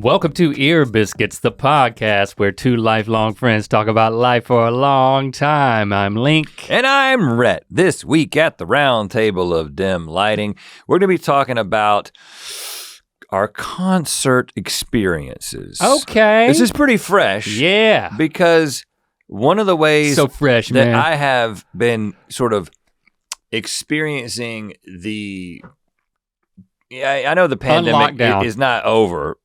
Welcome to Ear Biscuits, the podcast where two lifelong friends talk about life for a long time. I'm Link. And I'm Rhett. This week at the round table of dim lighting, we're gonna be talking about our concert experiences. Okay. This is pretty fresh. Yeah. Because one of the ways so fresh, that man. I have been sort of experiencing I know the pandemic is not over,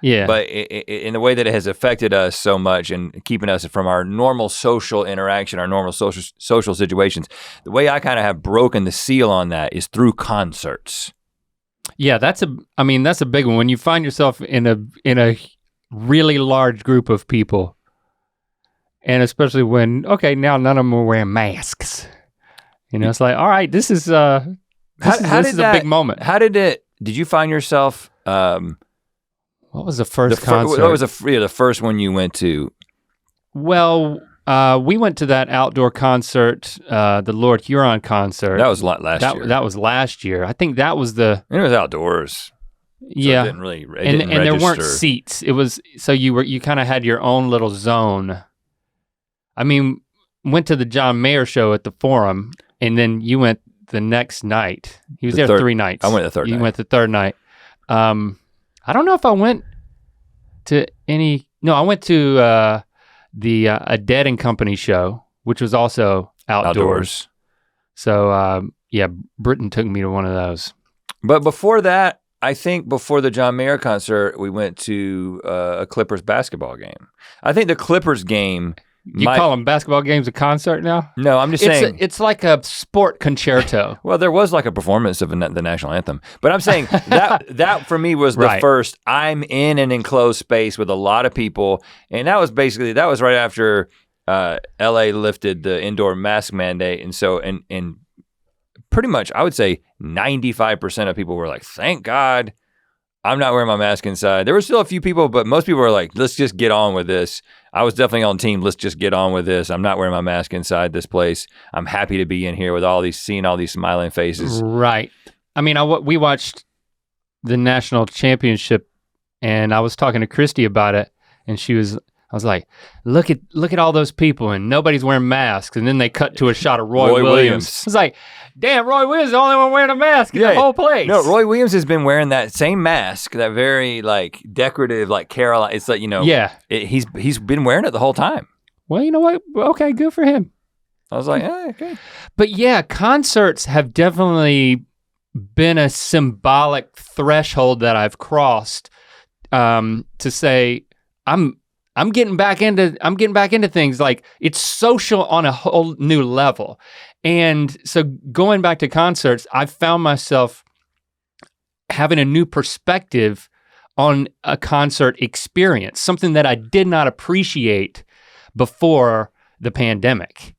Yeah. but in the way that it has affected us so much and keeping us from our normal social interaction, our normal social situations, the way I kind of have broken the seal on that is through concerts. Yeah, that's a big one. When you find yourself in a really large group of people, and especially when, now none of them are wearing masks. It's like, all right, this is a big moment. Did you find yourself, what was the first concert? What was the first one you went to? Well, we went to that outdoor concert, the Lord Huron concert. That was last year. That was last year. I think that was it was outdoors. Yeah. So it didn't and there weren't register. seats. It was, so you kind of had your own little zone. I mean, went to the John Mayer show at the Forum, and then you went the next night. He was there 3 nights. I went the third night. You went the third night. I don't know if I went to any, no, I went to a Dead and Company show, which was also outdoors. So Britain took me to one of those. But before that, I think before the John Mayer concert, we went to a Clippers basketball game. I think the Clippers game call them basketball games a concert now? No, I'm just saying. It's like a sport concerto. Well, there was like a performance of the national anthem. But I'm saying that for me was the Right. first, I'm in an enclosed space with a lot of people. And that was right after LA lifted the indoor mask mandate. And so, and pretty much, I would say 95% of people were like, thank God I'm not wearing my mask inside. There were still a few people, but most people were like, let's just get on with this. I was definitely on team, let's just get on with this. I'm not wearing my mask inside this place. I'm happy to be in here with seeing all these smiling faces. Right. I mean, we watched the national championship, and I was talking to Christy about it, and I was like, look at all those people, and nobody's wearing masks. And then they cut to a shot of Roy Williams. I was like, damn, Roy Williams is the only one wearing a mask in the whole place. No, Roy Williams has been wearing that same mask, that very like decorative, like Caroline. It's like, he's been wearing it the whole time. Well, you know what? Okay, good for him. I was like, okay. But yeah, concerts have definitely been a symbolic threshold that I've crossed to say I'm getting back into things. Like, it's social on a whole new level. And so going back to concerts, I found myself having a new perspective on a concert experience, something that I did not appreciate before the pandemic.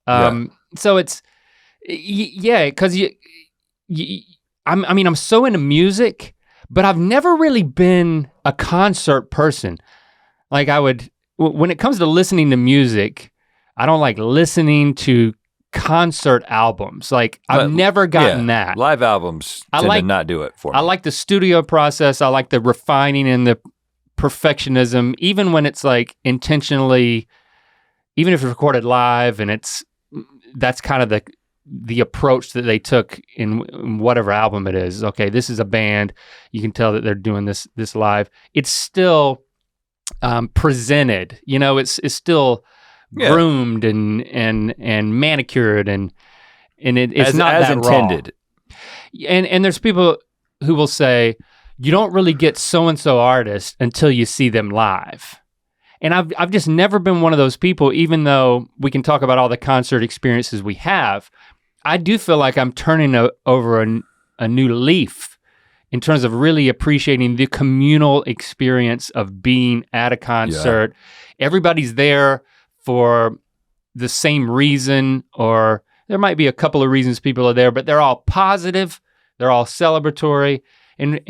So it's, because I'm so into music, but I've never really been a concert person. Like when it comes to listening to music, I don't like listening to concert albums. Like, I've never gotten that. Live albums tend to not do it for me. I like the studio process. I like the refining and the perfectionism, even when it's like intentionally, even if it's recorded live, and that's kind of the approach that they took in whatever album it is. Okay, this is a band. You can tell that they're doing this live. It's still presented, it's still groomed and manicured and it's not as that intended. Raw. And there's people who will say, you don't really get so-and-so artist until you see them live. And I've just never been one of those people, even though we can talk about all the concert experiences we have. I do feel like I'm turning over a new leaf in terms of really appreciating the communal experience of being at a concert. Yeah. Everybody's there for the same reason, or there might be a couple of reasons people are there, but they're all positive, they're all celebratory, and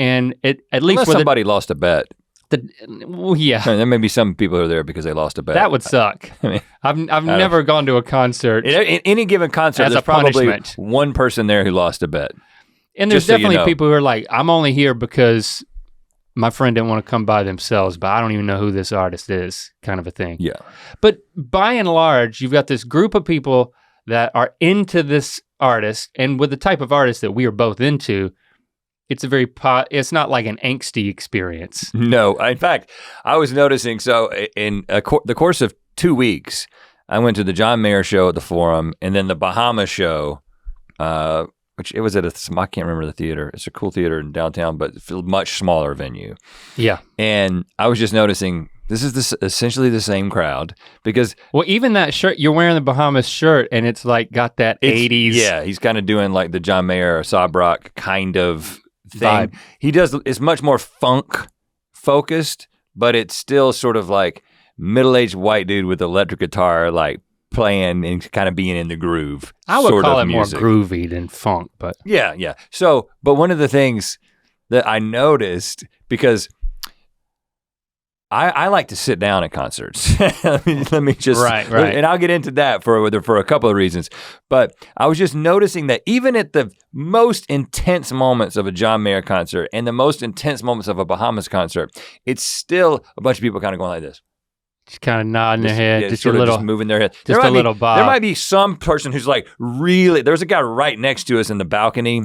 at least unless somebody lost a bet. Yeah. There may be some people who are there because they lost a bet. That would suck. I've never gone to a concert. In any given concert, there's probably one person there who lost a bet. And there's definitely people who are like, I'm only here because my friend didn't want to come by themselves, but I don't even know who this artist is, kind of a thing. Yeah. But by and large, you've got this group of people that are into this artist, and with the type of artist that we are both into, it's a it's not like an angsty experience. No, in fact, I was noticing, so in the course of 2 weeks, I went to the John Mayer show at the Forum, and then the Bahamas show, which it was at I can't remember the theater. It's a cool theater in downtown, but it's a much smaller venue. Yeah. And I was just noticing, this is essentially the same crowd because— Well, even that shirt, you're wearing the Bahamas shirt and it's like got that 80s. Yeah, he's kind of doing like the John Mayer, Sob Rock kind of thing. Vibe. It's much more funk focused, but it's still sort of like middle-aged white dude with electric guitar, like playing and kind of being in the groove. I would call it music. more groovy than funk, but. Yeah. So, but one of the things that I noticed, because I like to sit down at concerts. let me just— Right. And I'll get into that for a couple of reasons. But I was just noticing that even at the most intense moments of a John Mayer concert and the most intense moments of a Bahamas concert, it's still a bunch of people kind of going like this. Just kind of nodding their head, Yeah, just sort a of little, just moving their head. just a little bob. There might be some person who's like really— there's a guy right next to us in the balcony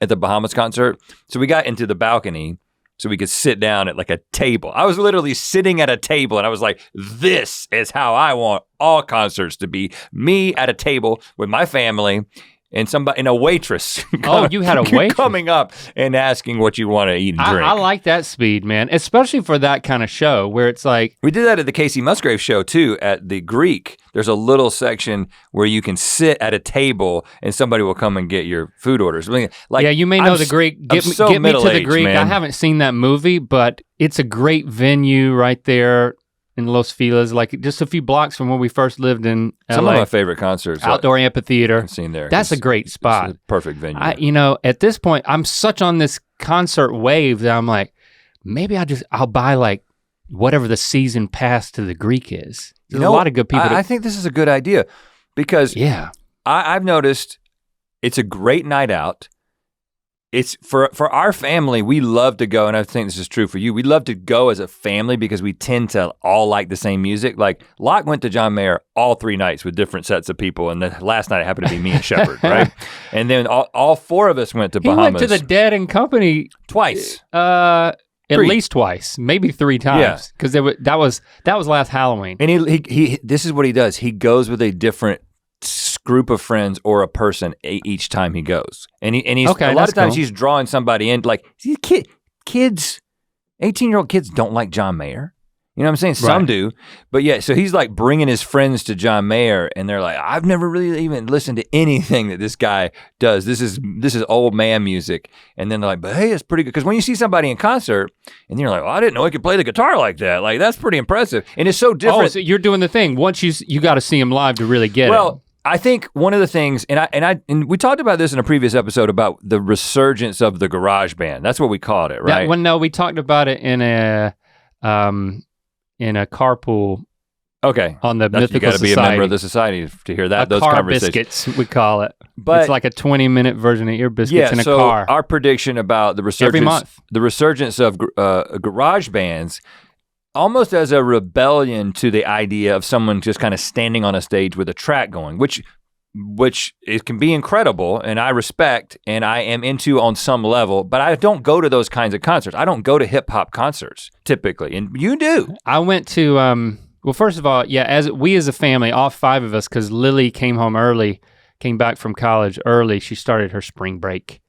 at the Bahamas concert. So we got into the balcony so we could sit down at like a table. I was literally sitting at a table and I was like, this is how I want all concerts to be. Me at a table with my family and somebody and a waitress. You had a waitress coming up and asking what you want to eat and drink. I like that speed, man, especially for that kind of show where it's like. We did that at the Casey Musgrave show too, at the Greek. There's a little section where you can sit at a table and somebody will come and get your food orders. Like, yeah, you may know the Greek. Get me to the Greek. Man. I haven't seen that movie, but it's a great venue right there in Los Feliz, like just a few blocks from where we first lived in LA. Some of my favorite concerts. Outdoor amphitheater. I've seen there. That's a great spot. It's a perfect venue. At this point, I'm such on this concert wave that I'm like, maybe I'll buy like whatever the season pass to the Greek is. There's a lot of good people. I think this is a good idea because I've noticed it's a great night out. It's for our family, we love to go, and I think this is true for you. We love to go as a family because we tend to all like the same music. Like Locke went to John Mayer all 3 nights with different sets of people, and the last night it happened to be me and Shepard, right? And then all 4 of us went to Bahamas. He went to the Dead and Company twice. At least twice, maybe 3 times, because that was last Halloween. And he this is what he does. He goes with a different group of friends or a person each time he goes. And he's okay, a lot of times cool. He's drawing somebody in, like kids, 18-year-old kids don't like John Mayer. You know what I'm saying? Some do. But yeah, so he's like bringing his friends to John Mayer and they're like, I've never really even listened to anything that this guy does. This is old man music. And then they're like, but hey, it's pretty good. Because when you see somebody in concert and you're like, well, I didn't know he could play the guitar like that. Like, that's pretty impressive. And it's so different. Oh, so you're doing the thing. Once you got to see him live to really get it. Well, I think one of the things, and we talked about this in a previous episode about the resurgence of the garage band. That's what we called it, right? We talked about it in a carpool. Okay. On the Mythical Society. You got to be a member of the society to hear that. Those conversations. Biscuits, we call it. But it's like a 20-minute version of Ear Biscuits in a car. Our prediction about the resurgence of garage bands, almost as a rebellion to the idea of someone just kind of standing on a stage with a track going, which it can be incredible and I respect and I am into on some level, but I don't go to those kinds of concerts. I don't go to hip hop concerts typically, and you do. I went to, well, first of all, as a family, all 5 of us, because Lily came back from college early. She started her spring break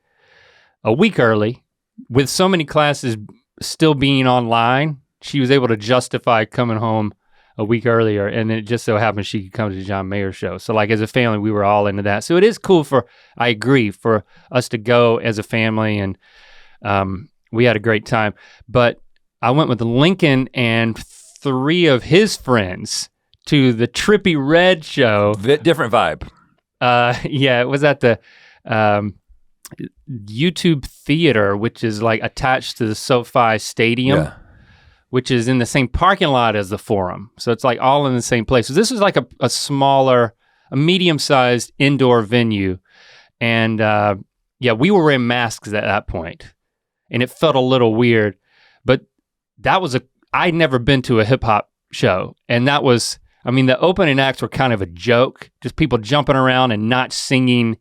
a week early. With so many classes still being online, she was able to justify coming home a week earlier, and then it just so happened she could come to the John Mayer show. So like as a family, we were all into that. So it is cool I agree, for us to go as a family, and we had a great time. But I went with Lincoln and 3 of his friends to the Trippie Redd show. Different vibe. It was at the YouTube Theater, which is like attached to the SoFi Stadium. Yeah. Which is in the same parking lot as the Forum. So it's like all in the same place. So this is like a smaller, a medium-sized indoor venue. And we were wearing masks at that point. And it felt a little weird. But I'd never been to a hip hop show, and that was, I mean, the opening acts were kind of a joke, just people jumping around and not singing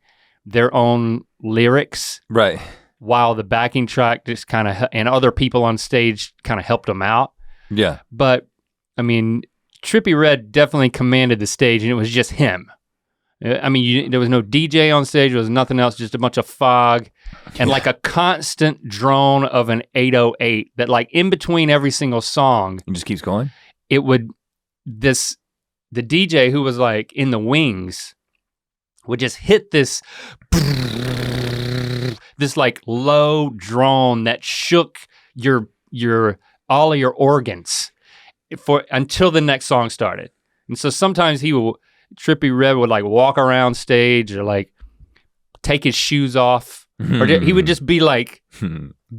their own lyrics. Right. While the backing track just kind of, and other people on stage kind of helped them out. Yeah. But, I mean, Trippie Redd definitely commanded the stage, and it was just him. I mean, there was no DJ on stage, there was nothing else, just a bunch of fog, and like a constant drone of an 808 that like in between every single song. It just keeps going? It would, the DJ who was like in the wings would just hit this like low drone that shook all of your organs until the next song started. And so sometimes Trippie Redd would like walk around stage or like take his shoes off, or he would just be like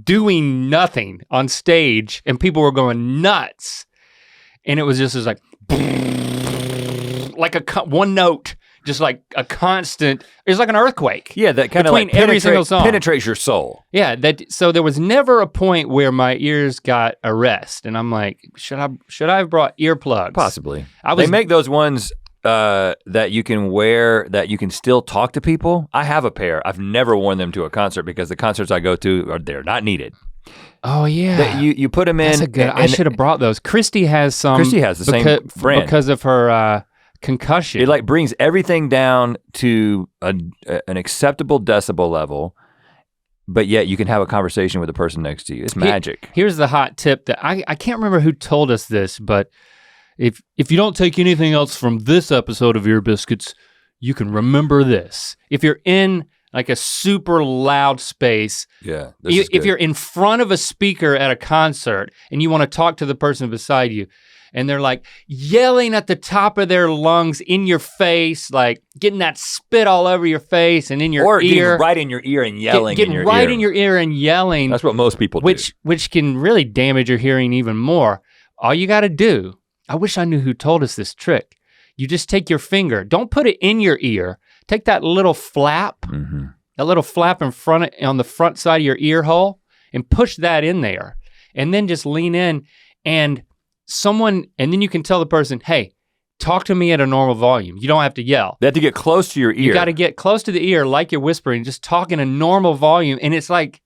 doing nothing on stage, and people were going nuts. And it was just like one note. Just like a constant, it's like an earthquake. Yeah, that kind of like every single song penetrates your soul. Yeah, so there was never a point where my ears got a rest, and I'm like, should I have brought earplugs? Possibly. They make those ones that you can wear that you can still talk to people. I have a pair. I've never worn them to a concert because the concerts I go to they're not needed. Oh yeah. You put them in. That's a good. I should have brought those. Christy has some. Christy has the same brand because of her. Concussion. It like brings everything down to an acceptable decibel level, but yet you can have a conversation with the person next to you. It's magic. Here's the hot tip that I can't remember who told us this, but if you don't take anything else from this episode of Ear Biscuits, you can remember this. If you're in like a super loud space, if you're in front of a speaker at a concert and you want to talk to the person beside you, and they're like yelling at the top of their lungs in your face, like getting that spit all over your face and in your ear. Or getting right in your ear and yelling in your ear. Getting right in your ear and yelling. That's what most people do. Which can really damage your hearing even more. All you gotta do, I wish I knew who told us this trick. You just take your finger, don't put it in your ear. Take that little flap, that little flap on the front side of your ear hole, and push that in there. And then just lean in and then you can tell the person, hey, talk to me at a normal volume. You don't have to yell. They have to get close to your ear. You gotta get close to the ear like you're whispering, just talk in a normal volume, and it's like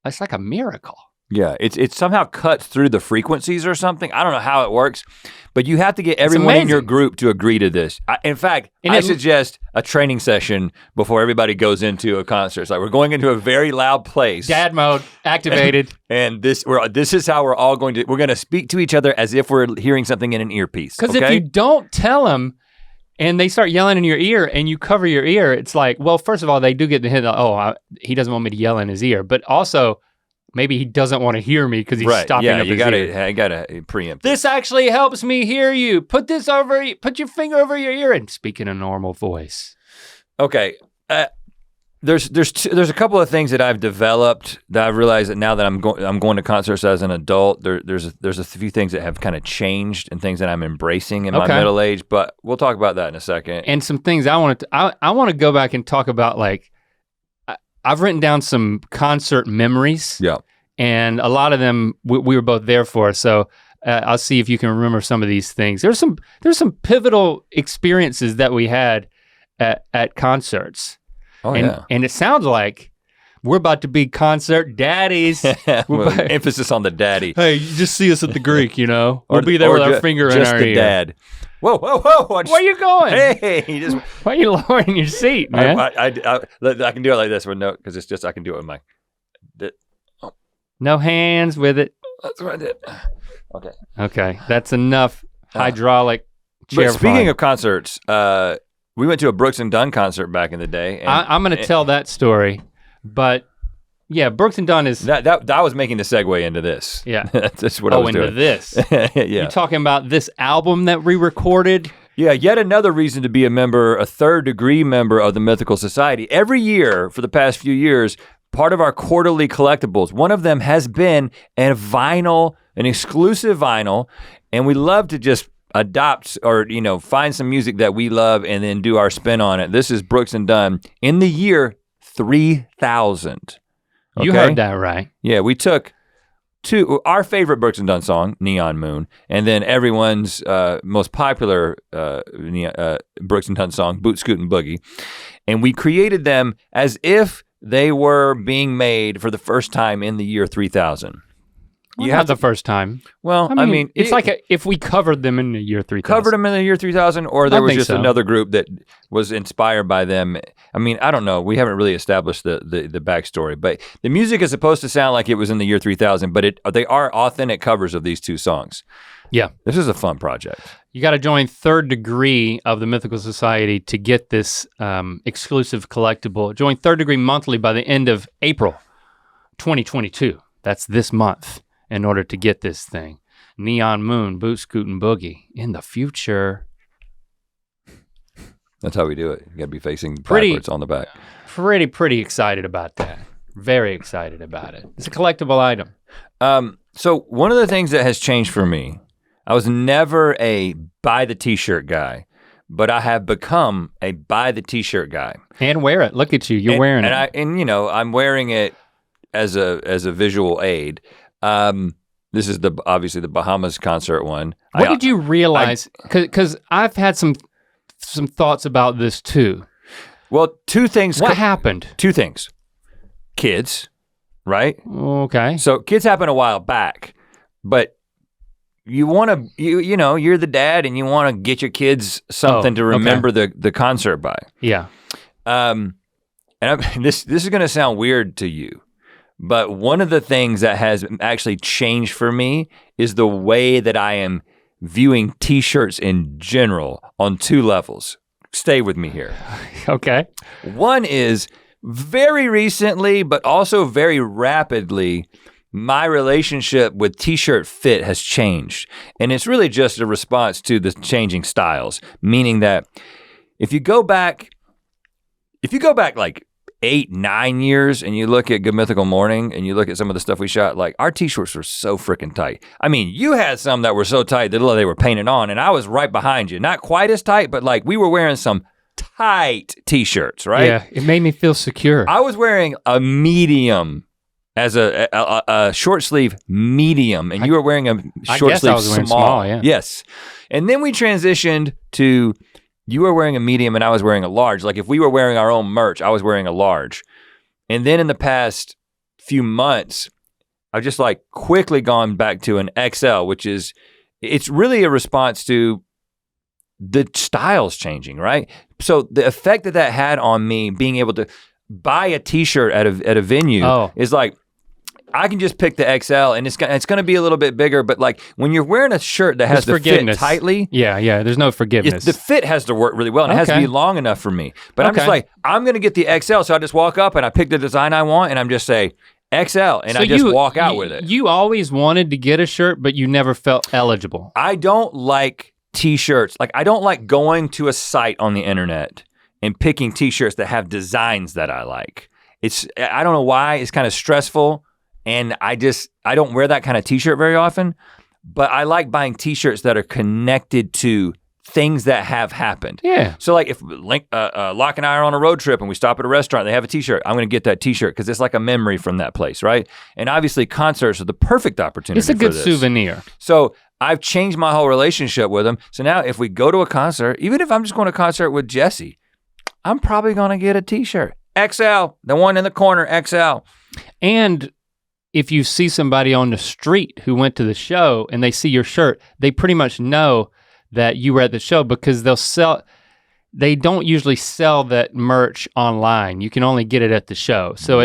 a miracle. Yeah, it somehow cuts through the frequencies or something. I don't know how it works, but you have to get everyone in your group to agree to this. In fact, I suggest a training session before everybody goes into a concert. It's like we're going into a very loud place. Dad mode activated. And this is how we're going to speak to each other as if we're hearing something in an earpiece. Because if you don't tell them and they start yelling in your ear and you cover your ear, it's like, well, first of all, they do get the hint, he doesn't want me to yell in his ear, but also, maybe he doesn't want to hear me because he's stopping up his ear. Yeah, you gotta preempt. This actually helps me hear you. Put your finger over your ear and speak in a normal voice. Okay, there's a couple of things that I've developed that I've realized that now that I'm going to concerts as an adult, there's a few things that have kind of changed and things that I'm embracing in my middle age, but we'll talk about that in a second. And some things I want to go back and talk about, like, I've written down some concert memories. Yeah. And a lot of them we were both there for, so I'll see if you can remember some of these things. There's some pivotal experiences that we had at concerts. Oh, yeah. And it sounds like we're about to be concert daddies. Emphasis on the daddy. Hey, you just see us at the Greek, you know? We'll be there with our finger in our ear. Dad. Whoa. Where are you going? Hey, why are you lowering your seat, man? I can do it like this with no, because it's just, I can do it with my. No hands with it. That's what I did. Okay, that's enough hydraulic chair. But speaking of concerts, we went to a Brooks and Dunn concert back in the day. And, I'm gonna tell that story, but yeah, Brooks and Dunn is that was making the segue into this. Yeah, that's what I was doing. Into this. Yeah, you talking about this album that we recorded? Yeah, yet another reason to be a third degree member of the Mythical Society. Every year for the past few years, part of our quarterly collectibles, one of them has been an exclusive vinyl, and we love to just adopt or find some music that we love and then do our spin on it. This is Brooks and Dunn in the year 3000. Okay? You heard that right. Yeah, we took our favorite Brooks and Dunn song, Neon Moon, and then everyone's most popular Brooks and Dunn song, Boot Scootin' Boogie. And we created them as if they were being made for the first time in the year 3000. Well, not the first time. Well, I mean it's like if we covered them in the year 3000. Covered them in the year 3000, or there was just so. Another group that was inspired by them. I mean, I don't know. We haven't really established the backstory, but the music is supposed to sound like it was in the year 3000, but they are authentic covers of these two songs. Yeah. This is a fun project. You got to join Third Degree of the Mythical Society to get this exclusive collectible. Join Third Degree monthly by the end of April 2022. That's this month. In order to get this thing. Neon Moon, Boot Scootin' Boogie in the future. That's how we do it. You gotta be facing backwards on the back. Pretty excited about that. Very excited about it. It's a collectible item. So one of the things that has changed for me, I was never a buy the t-shirt guy, but I have become a buy the t-shirt guy. And wear it, look at you, you're wearing it. And you know, I'm wearing it as a visual aid. This is obviously the Bahamas concert one. What did you realize? Because I've had some thoughts about this too. Well, two things. What happened? Two things. Kids, right? Okay. So kids happened a while back, but you want to, you know, you're the dad and you want to get your kids something to remember the concert by. Yeah. And this is going to sound weird to you. But one of the things that has actually changed for me is the way that I am viewing t-shirts in general on two levels. Stay with me here. Okay. One is very recently, but also very rapidly, my relationship with t-shirt fit has changed. And it's really just a response to the changing styles, meaning that if you go back like 8-9 years and you look at Good Mythical Morning and you look at some of the stuff we shot, like our t-shirts were so freaking tight. I mean, you had some that were so tight that they were painted on and I was right behind you. Not quite as tight, but like we were wearing some tight t-shirts, right? Yeah, it made me feel secure. I was wearing a medium as a short sleeve medium and you were wearing a short sleeve small. Yeah. Yes. And then we transitioned to you were wearing a medium and I was wearing a large. Like if we were wearing our own merch, I was wearing a large. And then in the past few months, I've just like quickly gone back to an XL, which is, it's really a response to the styles changing, right? So the effect that had on me being able to buy a t-shirt at a venue is like, I can just pick the XL and it's gonna be a little bit bigger, but like when you're wearing a shirt that has to fit tightly. Yeah, there's no forgiveness. The fit has to work really well and it has to be long enough for me. But I'm just like, I'm gonna get the XL, so I just walk up and I pick the design I want and I'm just say XL and I just walk out with it. You always wanted to get a shirt, but you never felt eligible. I don't like t-shirts. Like I don't like going to a site on the internet and picking t-shirts that have designs that I like. I don't know why, it's kind of stressful. And I don't wear that kind of t-shirt very often, but I like buying t-shirts that are connected to things that have happened. Yeah. So like if Link, Locke and I are on a road trip and we stop at a restaurant, they have a t-shirt, I'm gonna get that t-shirt because it's like a memory from that place, right? And obviously concerts are the perfect opportunity for this. It's a good souvenir. So I've changed my whole relationship with them. So now if we go to a concert, even if I'm just going to a concert with Jesse, I'm probably gonna get a t-shirt. XL, the one in the corner, XL. And if you see somebody on the street who went to the show and they see your shirt, they pretty much know that you were at the show because they don't usually sell that merch online. You can only get it at the show. So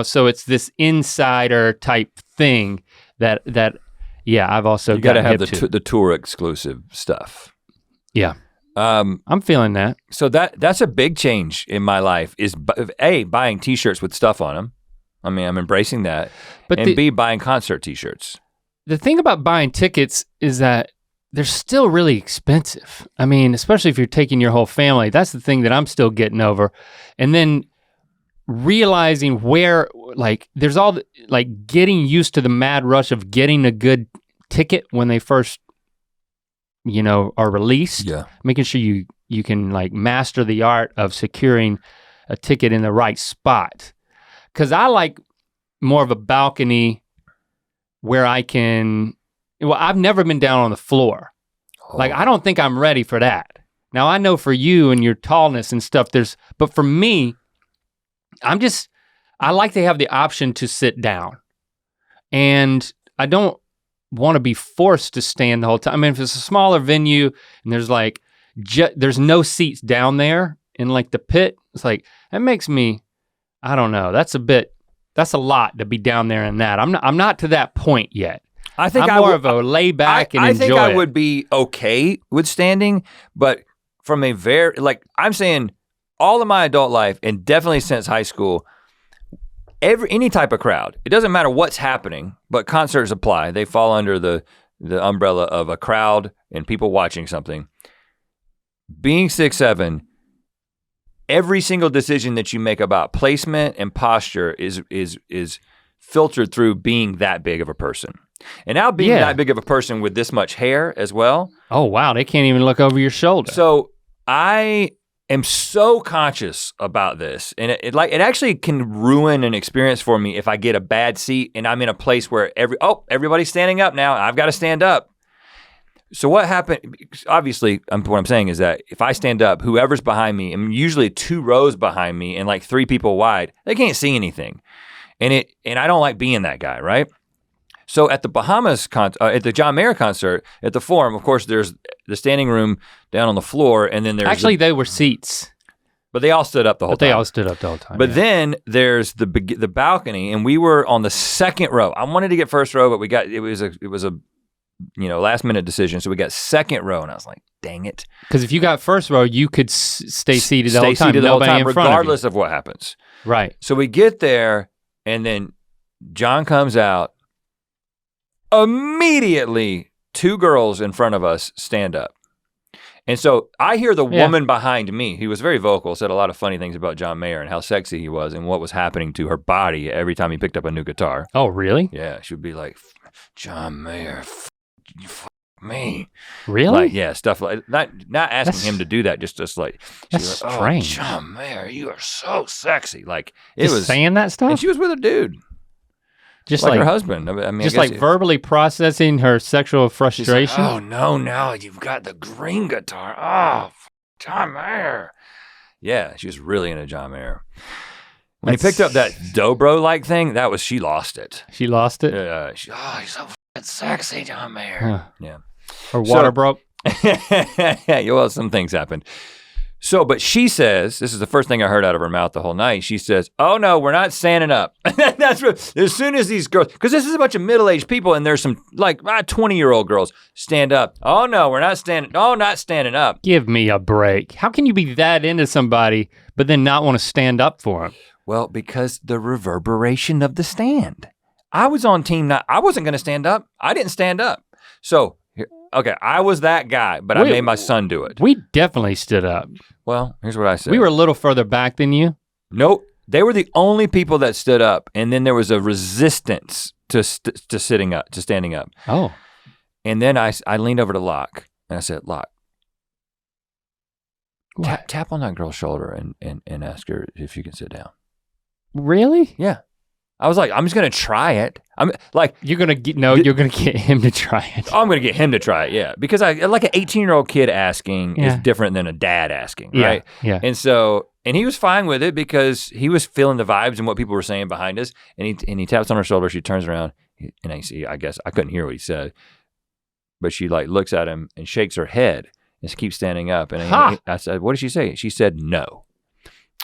so it's this insider type thing that I've also got to have the tour exclusive stuff. Yeah. I'm feeling that. So that's a big change in my life is buying t-shirts with stuff on them. I mean, I'm embracing that. But B, buying concert t-shirts. The thing about buying tickets is that they're still really expensive. I mean, especially if you're taking your whole family. That's the thing that I'm still getting over. And then realizing where, like, there's all, getting used to the mad rush of getting a good ticket when they first, are released. Yeah. Making sure you can, master the art of securing a ticket in the right spot. Because I like more of a balcony where I can, well, I've never been down on the floor. Like, I don't think I'm ready for that. Now I know for you and your tallness and stuff, but for me, I like to have the option to sit down. And I don't want to be forced to stand the whole time. I mean, if it's a smaller venue and there's like, there's no seats down there in like the pit, it's like, that makes me, I don't know, that's a lot to be down there in that. I'm not to that point yet. I think I'm more of a lay back and enjoy it. I think I would be okay with standing, but from a I'm saying all of my adult life and definitely since high school, any type of crowd, it doesn't matter what's happening, but concerts apply. They fall under the umbrella of a crowd and people watching something. Being 6'7", every single decision that you make about placement and posture is filtered through being that big of a person. And now being that big of a person with this much hair as well. Oh wow, they can't even look over your shoulder. So I am so conscious about this, and it actually can ruin an experience for me if I get a bad seat and I'm in a place where everybody's standing up now, I've got to stand up. So what happened, obviously, what I'm saying is that if I stand up, whoever's behind me, I'm usually 2 rows behind me and like 3 people wide, they can't see anything. And I don't like being that guy, right? So at the Bahamas, at the John Mayer concert, at the Forum, of course, there's the standing room down on the floor, and then there's actually they were seats, but they all stood up the whole time. They all stood up the whole time. But then there's the balcony, and we were on the second row. I wanted to get first row, but it was a last minute decision, so we got second row, and I was like, dang it! Because if you got first row, you could stay seated the whole time. Stay seated the whole time, regardless of what happens. Right. So we get there, and then John comes out. Immediately, 2 girls in front of us stand up. And so I hear the woman behind me, who was very vocal, said a lot of funny things about John Mayer and how sexy he was and what was happening to her body every time he picked up a new guitar. Oh, really? Yeah, she would be like, John Mayer, you me. Really? Like, yeah, stuff like, not asking him to do that, just like, that's like, strange. Oh, John Mayer, you are so sexy. Like, it just was saying that stuff? And she was with a dude. Just like her husband. I mean, just like verbally processing her sexual frustration. Like, oh no, now you've got the green guitar. Oh, John Mayer. Yeah, she was really into John Mayer. When he picked up that dobro-like thing, she lost it. She lost it? Yeah. He's so sexy, John Mayer. Huh. Yeah. Her water broke. Well, some things happened. So, but she says, this is the first thing I heard out of her mouth the whole night. She says, oh no, we're not standing up. That's what, as soon as these girls, because this is a bunch of middle-aged people and there's some like 20-year-old girls stand up. Oh no, we're not standing, not standing up. Give me a break. How can you be that into somebody, but then not want to stand up for them? Well, because the reverberation of the stand. I was on team, I wasn't gonna stand up. I didn't stand up. So, okay, I was that guy, but I made my son do it. We definitely stood up. Well, here's what I said. We were a little further back than you. Nope, they were the only people that stood up, and then there was a resistance to standing up. Oh. And then I leaned over to Locke, and I said, Locke, tap on that girl's shoulder and ask her if you can sit down. Really? Yeah. I was like, I'm just gonna try it. I'm like, you're gonna get him to try it. Oh, I'm gonna get him to try it, yeah. Because like an 18-year-old kid asking is different than a dad asking, right? Yeah. And he was fine with it because he was feeling the vibes and what people were saying behind us. And he taps on her shoulder, she turns around, and I guess I couldn't hear what he said. But she like looks at him and shakes her head and keeps standing up. And I said, what did she say? She said no.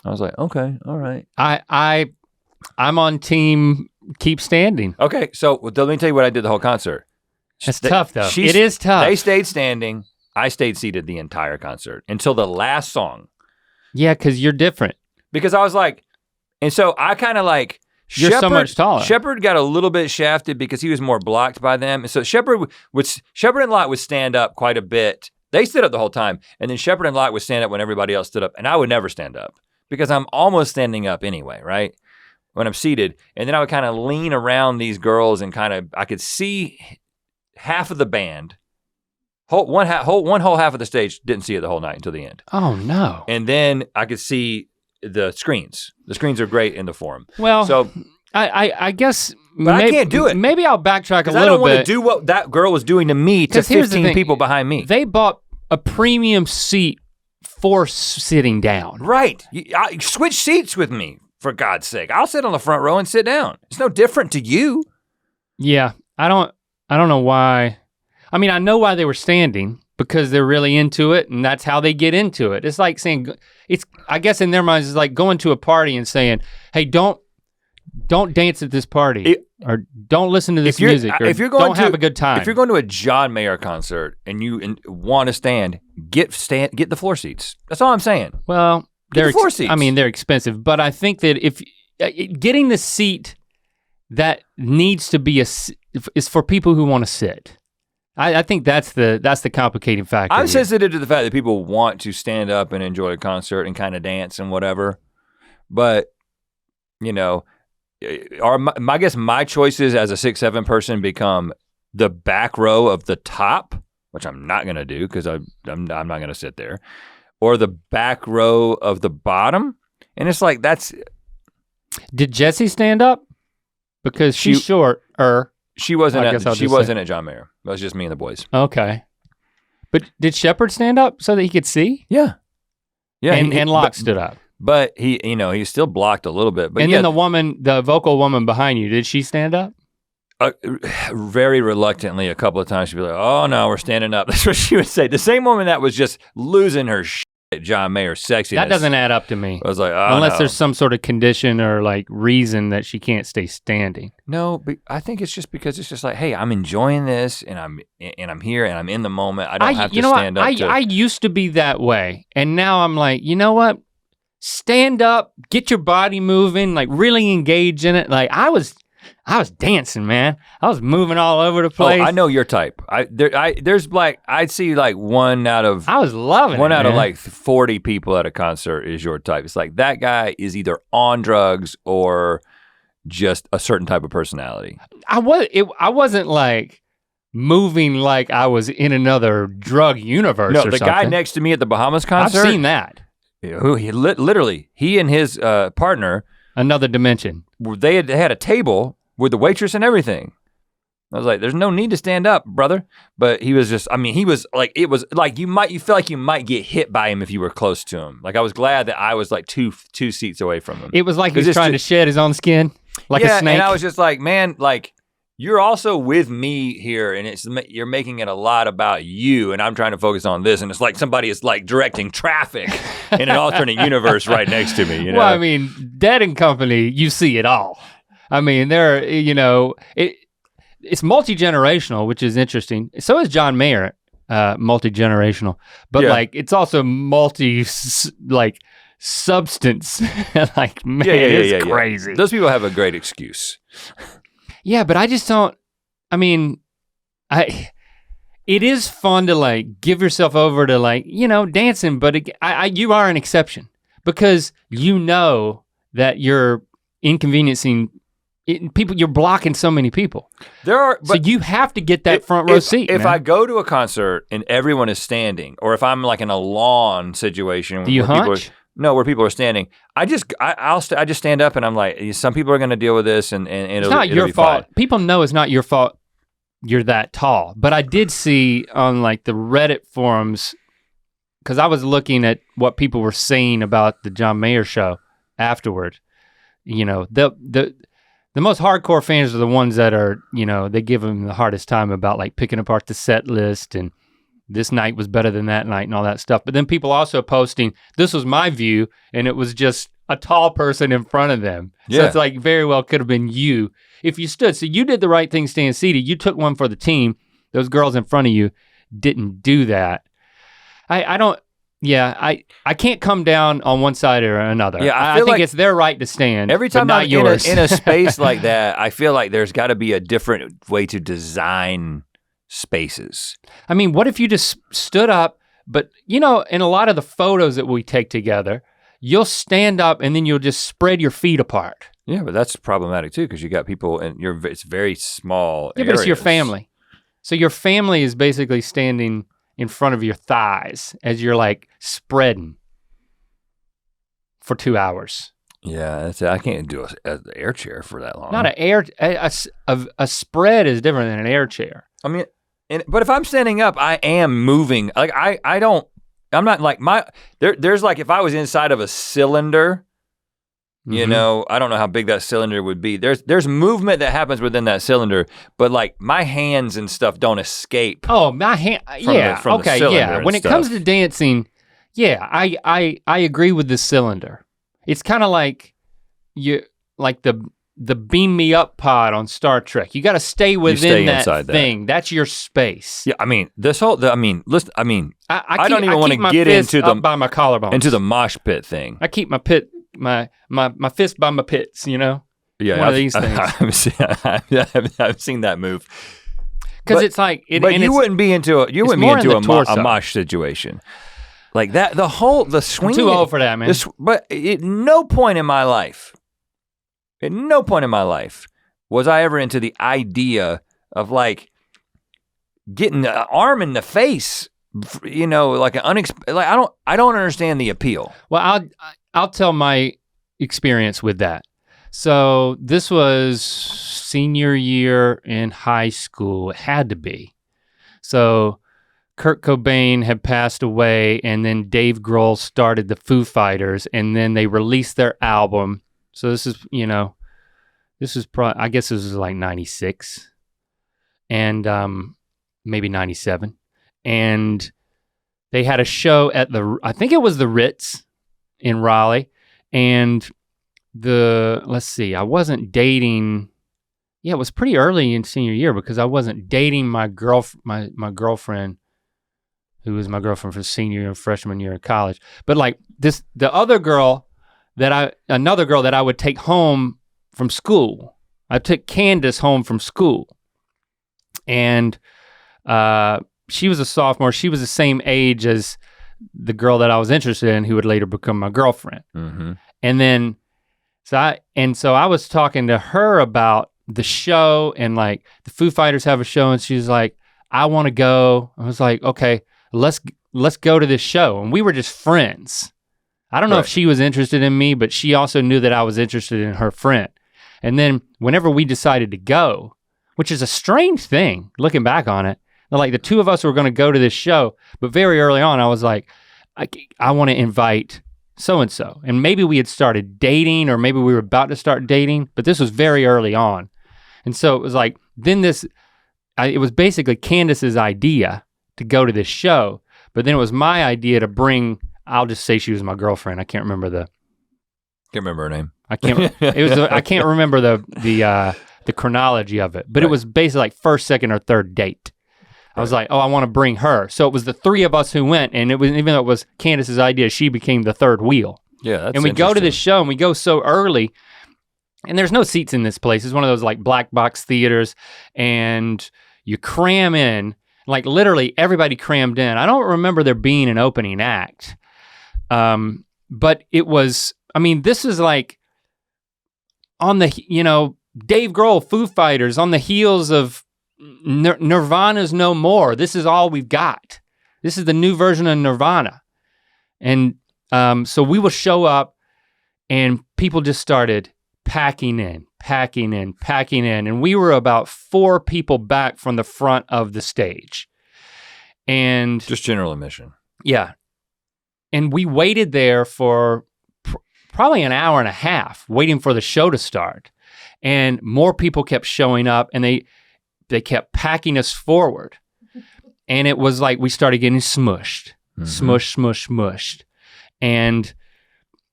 I was like, okay, all right. I'm on team keep standing. Okay, so let me tell you what I did the whole concert. That's tough though. It is tough. They stayed standing. I stayed seated the entire concert until the last song. Yeah, because you're different. Because I was like, and so I kind of like, you're so much taller. Shepard got a little bit shafted because he was more blocked by them. And so Shepard and Locke would stand up quite a bit. They stood up the whole time. And then Shepard and Locke would stand up when everybody else stood up. And I would never stand up because I'm almost standing up anyway, right? When I'm seated. And then I would kind of lean around these girls and I could see half of the band. One whole half of the stage, didn't see it the whole night until the end. Oh no. And then I could see the screens. The screens are great in the Forum. Well, so I guess, but I can't do it. Maybe I'll backtrack a little bit. I don't want to do what that girl was doing to me to 15 people behind me. They bought a premium seat for sitting down. Right. Switch seats with me, for God's sake. I'll sit on the front row and sit down. It's no different to you. Yeah, I don't know why. I mean, I know why they were standing, because they're really into it, and that's how they get into it. It's like saying, I guess in their minds, it's like going to a party and saying, hey, don't dance at this party, or don't listen to this music, or don't have a good time. If you're going to a John Mayer concert and you want to stand, get the floor seats. That's all I'm saying. Well, they're floor seats. I mean, they're expensive, but I think that if getting the seat that needs to be is for people who want to sit. I think that's the complicating factor. I'm sensitive to the fact that people want to stand up and enjoy a concert and kind of dance and whatever, but you know, I guess my choices as a 6'7" person become the back row of the top, which I'm not gonna do because I'm not gonna sit there, or the back row of the bottom, and it's like that's. Did Jessie stand up? Because she's short. She wasn't at John Mayer. It was just me and the boys. Okay. But did Shepard stand up so that he could see? Yeah. Yeah. And Locke stood up. But he still blocked a little bit. But and then the vocal woman behind you, did she stand up? Very reluctantly a couple of times she'd be like, oh no, we're standing up. That's what she would say. The same woman that was just losing her shit at John Mayer's sexiness. That doesn't add up to me. I was like, oh unless there's some sort of condition or like reason that she can't stay standing. No, but I think it's just because it's just like, hey, I'm enjoying this and I'm here and I'm in the moment. I don't have to stand up. I used to be that way, and now I'm like, you know what? Stand up, get your body moving, like really engage in it. Like I was dancing, man. I was moving all over the place. Oh, I know your type. There's like, I'd see like one out of like 40 people at a concert is your type. It's like that guy is either on drugs or just a certain type of personality. I wasn't like moving like I was in another drug universe or something. No, the guy next to me at the Bahamas concert. I've seen that. Who he and his partner. Another dimension. They had a table with the waitress and everything. I was like, there's no need to stand up, brother. But he was just, I mean, he was like, it was like you feel like you might get hit by him if you were close to him. Like I was glad that I was like two seats away from him. It was like he was trying to shed his own skin, like a snake. And I was just like, man, like you're also with me here, and you're making it a lot about you, and I'm trying to focus on this, and it's like somebody is like directing traffic in an alternate universe right next to me. You know? Well, I mean, Dead and Company, you see it all. I mean, it's multi-generational, which is interesting. So is John Mayer, multi-generational, but like it's also like substance. Like man, it's crazy. Those people have a great excuse. Yeah, but I just don't, I mean, it is fun to like give yourself over to like, dancing, but you are an exception because you know that you're inconveniencing people, you're blocking so many people. So you have to get that front row seat. If I go to a concert and everyone is standing, or if I'm like in a lawn situation. Do you hunch? Where people are standing, I just stand up and I'm like, some people are gonna deal with this and it's not your fault. Fine. People know it's not your fault you're that tall. But I did see on like the Reddit forums, because I was looking at what people were saying about the John Mayer show afterward. The most hardcore fans are the ones that are, they give them the hardest time about like picking apart the set list and this night was better than that night and all that stuff. But then people also posting, this was my view, and it was just a tall person in front of them. So it's like very well could have been you if you stood. So you did the right thing staying seated. You took one for the team. Those girls in front of you didn't do that. I can't come down on one side or another. Yeah, I think like it's their right to stand. Every time I'm in a space like that, I feel like there's gotta be a different way to design spaces. I mean, what if you just stood up, but in a lot of the photos that we take together, you'll stand up and then you'll just spread your feet apart. Yeah, but that's problematic too, because you got people and it's very small areas. But it's your family. So your family is basically standing in front of your thighs as you're like spreading for 2 hours. Yeah, that's it. I can't do an air chair for that long. Not an air, a spread is different than an air chair. I mean, but if I'm standing up, I am moving. Like I'm not like there's like if I was inside of a cylinder, you know, I don't know how big that cylinder would be. There's movement that happens within that cylinder, but like my hands and stuff don't escape. Oh, my hand, from the cylinder When it comes to dancing, I agree with the cylinder. It's kind of like the beam me up pod on Star Trek. You got to stay within that thing. That's your space. Yeah, I mean, listen, I don't even want to get into by my collarbones. Into the mosh pit thing. I keep my fist by my pits, you know? Yeah, one of these things. I've seen that move. Because it's like, but you wouldn't be into a mosh situation. Like that, the swing. I'm too old for that, man. But at no point in my life was I ever into the idea of like getting an arm in the face, you know, like I don't understand the appeal. Well, I'll tell my experience with that. So this was senior year in high school. It had to be. So Kurt Cobain had passed away, and then Dave Grohl started the Foo Fighters, and then they released their album. So this is, you know, probably, I guess this was like 96 and maybe 97. And they had a show at I think it was the Ritz in Raleigh. And I wasn't dating, it was pretty early in senior year because I wasn't dating my girlfriend, who was my girlfriend for senior and freshman year of college. But like another girl that I would take home from school. I took Candace home from school. And she was a sophomore. She was the same age as the girl that I was interested in, who would later become my girlfriend. Mm-hmm. And then, so I was talking to her about the show, and like the Foo Fighters have a show, and she's like, I want to go. I was like, okay, let's go to this show. And we were just friends. I don't know if she was interested in me, but she also knew that I was interested in her friend. And then whenever we decided to go, which is a strange thing, looking back on it, like the two of us were gonna go to this show, but very early on I was like, I wanna invite so-and-so. And maybe we had started dating, or maybe we were about to start dating, but this was very early on. And so it was like, then it was basically Candace's idea to go to this show, but then it was my idea to bring, I'll just say she was my girlfriend. I can't remember her name. I can't remember the chronology of it, but it was basically like first, second, or third date. I was like, oh, I want to bring her. So it was the three of us who went, and it was, even though it was Candace's idea, she became the third wheel. Yeah, that's and we go to this show, and we go so early, and there's no seats in this place. It's one of those like black box theaters, and you cram in, like literally everybody crammed in. I don't remember there being an opening act, but it was, I mean, this is like on the, you know, Dave Grohl, Foo Fighters, on the heels of Nirvana's No More. This is all we've got. This is the new version of Nirvana. And so we will show up, and people just started packing in. And we were about 4 people back from the front of the stage. And just general admission. Yeah. And we waited there for probably an hour and a half, waiting for the show to start. And more people kept showing up, and they kept packing us forward. And it was like we started getting smushed, smushed. And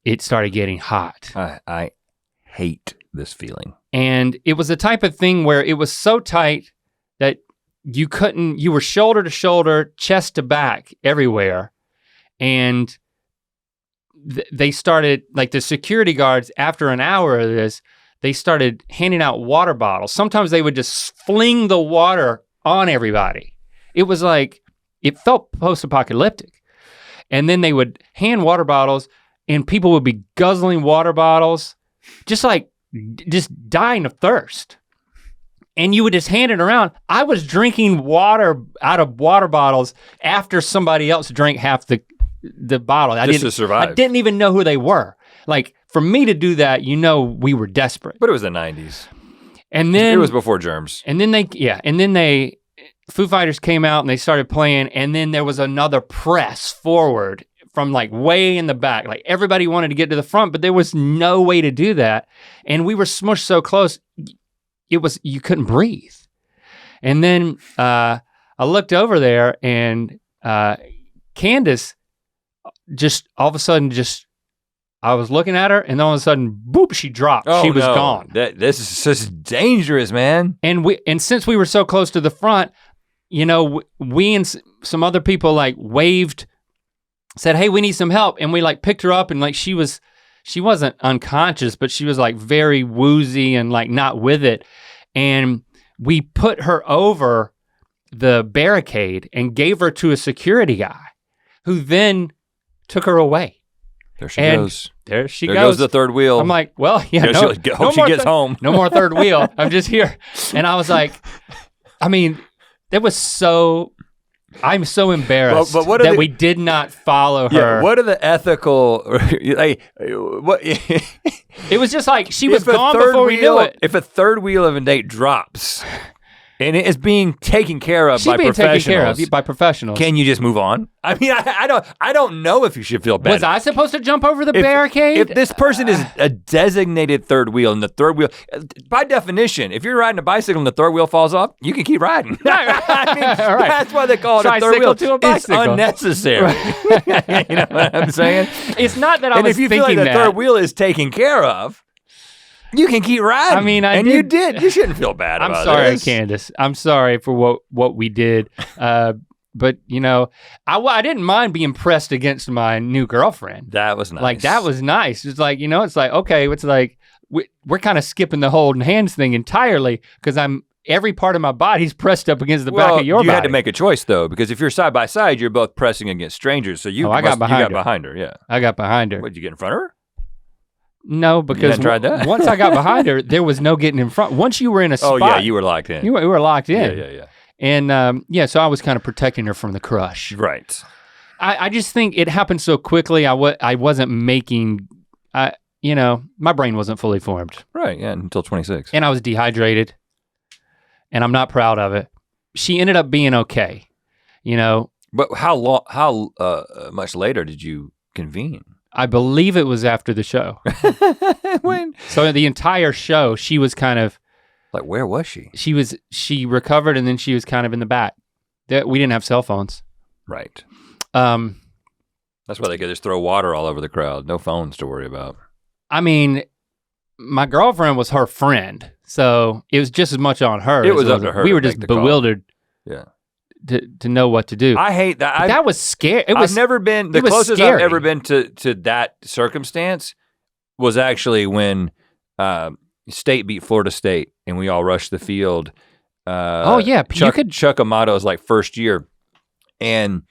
it started getting hot. I hate this feeling. And it was the type of thing where it was so tight that you were shoulder to shoulder, chest to back, everywhere. And they started, like the security guards, after an hour of this, they started handing out water bottles. Sometimes they would just fling the water on everybody. It was like, it felt post-apocalyptic. And then they would hand water bottles, and people would be guzzling water bottles, just dying of thirst. And you would just hand it around. I was drinking water out of water bottles after somebody else drank half the bottle. To survive. I didn't even know who they were. Like for me to do that, we were desperate. But it was the 90s. And then it was before germs. And then they Foo Fighters came out and they started playing, and then there was another press forward from like way in the back. Like everybody wanted to get to the front, but there was no way to do that. And we were smushed so close, you couldn't breathe. And then I looked over there and Candace just all of a sudden I was looking at her and all of a sudden, boop, she dropped. She was gone. This is just dangerous, man. And since we were so close to the front, we and some other people like waved, said, hey, we need some help. And we like picked her up and like she wasn't unconscious, but she was like very woozy and like not with it. And we put her over the barricade and gave her to a security guy who then took her away. There she goes. There she goes. There goes the third wheel. I'm like, well, yeah, hope she gets home. No more third wheel. I'm just here. And I was like, I'm so embarrassed that we did not follow her. Yeah, what are the ethical, what? It was just like, she was gone before we knew it. If a third wheel of a date drops, and it is being taken care of by professionals. Can you just move on? I mean, I don't know if you should feel bad. Was I supposed to jump over the barricade? If this person is a designated third wheel and the third wheel, by definition, if you're riding a bicycle and the third wheel falls off, you can keep riding. I mean, right. That's why they call it a third wheel. To a bicycle. It's unnecessary. You know what I'm saying? It's not that I was thinking that. And if you feel like the third wheel is taken care of, you can keep riding. I mean, you did. You shouldn't feel bad about it. I'm sorry, Candace. I'm sorry for what we did. But I didn't mind being pressed against my new girlfriend. That was nice. Like that was nice. It's like, it's like, okay, it's like we're kind of skipping the holding hands thing entirely because every part of my body's pressed up against the back of your body. You had to make a choice though, because if you're side by side, you're both pressing against strangers. So you got behind her. Yeah. I got behind her. What, did you get in front of her? No, because once I got behind her, there was no getting in front. Once you were in a spot. Oh yeah, you were locked in. You were locked in. Yeah. And so I was kind of protecting her from the crush. Right. I just think it happened so quickly. I wasn't making, my brain wasn't fully formed. Right, yeah, until 26. And I was dehydrated, and I'm not proud of it. She ended up being okay, But how much later did you convene? I believe it was after the show. When? So the entire show, she was kind of. Like, where was she? She recovered and then she was kind of in the back. We didn't have cell phones. Right. That's why they could just throw water all over the crowd. No phones to worry about. I mean, my girlfriend was her friend, so it was just as much on her. It was up to her. We were just bewildered. Yeah. To know what to do. I hate that. That was scary. I've never been, the closest I've ever been to that circumstance was actually when State beat Florida State and we all rushed the field. Chuck Amato's like first year. And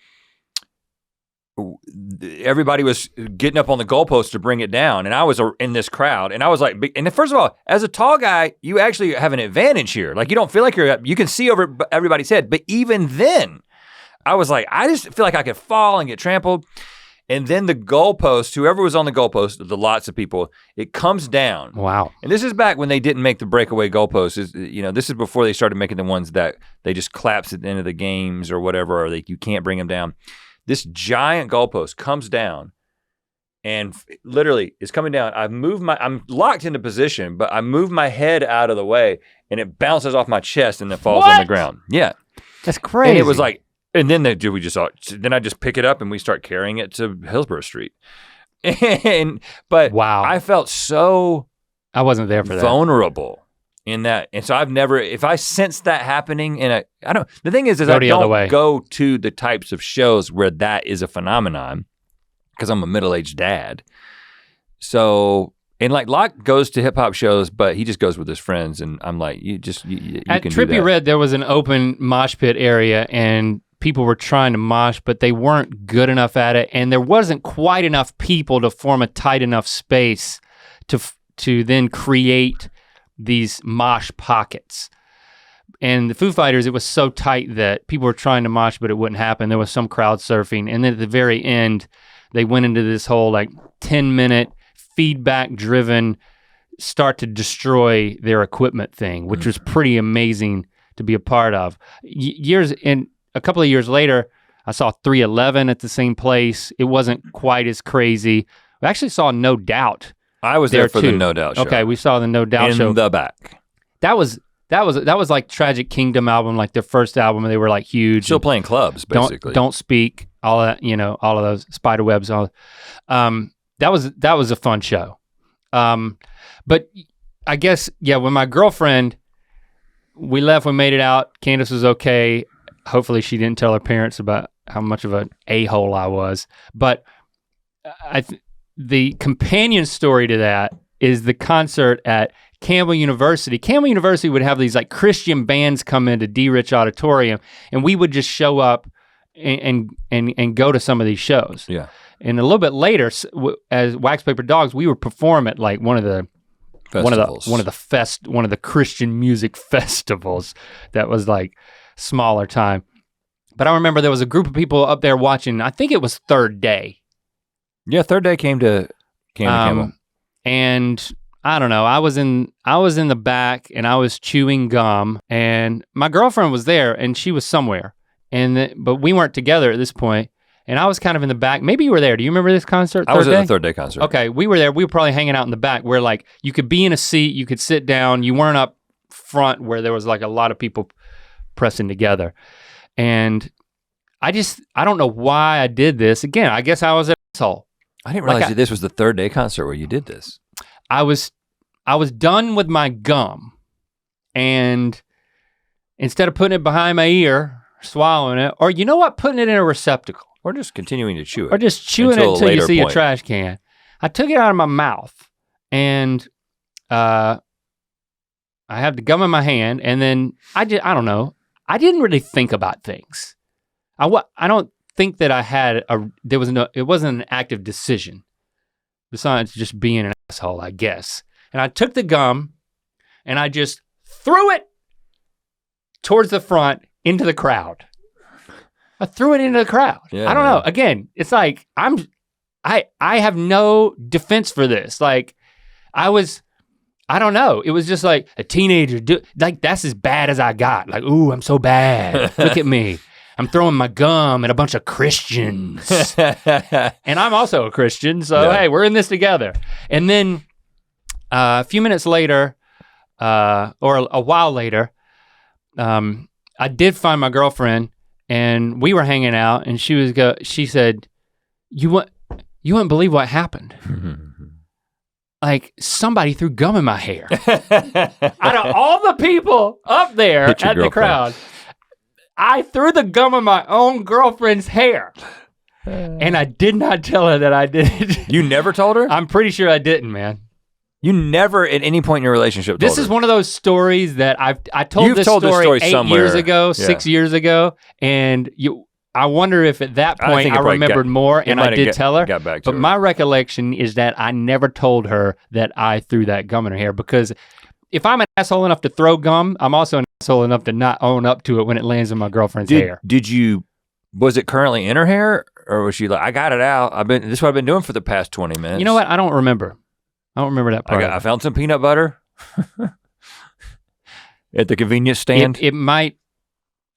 everybody was getting up on the goalpost to bring it down. And I was in this crowd and I was like, and first of all, as a tall guy, you actually have an advantage here. Like you don't feel like you can see over everybody's head. But even then, I was like, I just feel like I could fall and get trampled. And then the goalpost, whoever was on the goalpost, the lots of people, it comes down. Wow. And this is back when they didn't make the breakaway goalposts. This is before they started making the ones that they just collapse at the end of the games or whatever, or you can't bring them down. This giant goalpost comes down and literally is coming down. I'm locked into position, but I move my head out of the way and it bounces off my chest and then falls on the ground. Yeah. That's crazy. And it was like, and then then I just pick it up and we start carrying it to Hillsborough Street. But wow. I felt so I wasn't there for that. Vulnerable in that. And so if I sense that happening the thing is I don't go to the types of shows where that is a phenomenon because I'm a middle-aged dad. So, and like Locke goes to hip hop shows, but he just goes with his friends. And I'm like, you can do that. At Trippie Redd, there was an open mosh pit area and people were trying to mosh, but they weren't good enough at it. And there wasn't quite enough people to form a tight enough space to then create these mosh pockets. And the Foo Fighters, it was so tight that people were trying to mosh, but it wouldn't happen. There was some crowd surfing. And then at the very end, they went into this whole like 10-minute feedback driven, start to destroy their equipment thing, which was pretty amazing to be a part of. A couple of years later, I saw 311 at the same place. It wasn't quite as crazy. We actually saw No Doubt. I was there for the No Doubt show. Okay, we saw the No Doubt show. In the back. That was like Tragic Kingdom album, like their first album, and they were like huge. Still playing clubs, basically. Don't Speak, all that, all of those Spiderwebs. That was a fun show. But I guess, when my girlfriend, we left, we made it out, Candace was okay. Hopefully she didn't tell her parents about how much of an a-hole I was. But the companion story to that is the concert at Campbell University. Campbell University would have these like Christian bands come into D. Rich Auditorium, and we would just show up and go to some of these shows. Yeah. And a little bit later, as Wax Paper Dogs, we would perform at like one of the Christian music festivals that was like smaller time. But I remember there was a group of people up there watching. I think it was Third Day. Yeah, Third Day came to Campbell. And I don't know, I was in the back and I was chewing gum, and my girlfriend was there and she was somewhere, but we weren't together at this point. And I was kind of in the back. Maybe you were there. Do you remember this concert? I was at the Third Day concert. Okay, we were there. We were probably hanging out in the back where like you could be in a seat, you could sit down. You weren't up front where there was like a lot of people pressing together. And I don't know why I did this. Again, I guess I was an asshole. I didn't realize that this was the Third Day concert where you did this. I was done with my gum, and instead of putting it behind my ear, swallowing it, or putting it in a receptacle. Or just continuing to chew it. Or just chewing it until you see a trash can. I took it out of my mouth, and I had the gum in my hand, and then I don't know. I didn't really think about things. I don't think that I had it wasn't an active decision. Besides just being an asshole, I guess. And I took the gum, and I just threw it towards the front into the crowd. I threw it into the crowd. Yeah, I don't know. Again, it's like I have no defense for this. Like I don't know. It was just like a teenager like that's as bad as I got. Like, ooh, I'm so bad. Look at me. I'm throwing my gum at a bunch of Christians. And I'm also a Christian, so hey, we're in this together. And then a few minutes later, or a while later, I did find my girlfriend, and we were hanging out, and she said, you wouldn't believe what happened. Like somebody threw gum in my hair. Out of all the people up there at the crowd, I threw the gum in my own girlfriend's hair. And I did not tell her that I did it. You never told her? I'm pretty sure I didn't, man. You never at any point in your relationship told This is her. one of those stories that I told You've this told story this 8 years ago, 6 years ago, and I wonder if at that point I remembered more and I did tell her. Got back to but her. my recollection is that I never told her that I threw that gum in her hair, because if I'm an asshole enough to throw gum, I'm also an asshole enough to not own up to it when it lands in my girlfriend's hair. Was it currently in her hair, or was she like, I got it out, this is what I've been doing for the past 20 minutes? You know what, I don't remember. I don't remember that part. I found some peanut butter at the convenience stand. It might,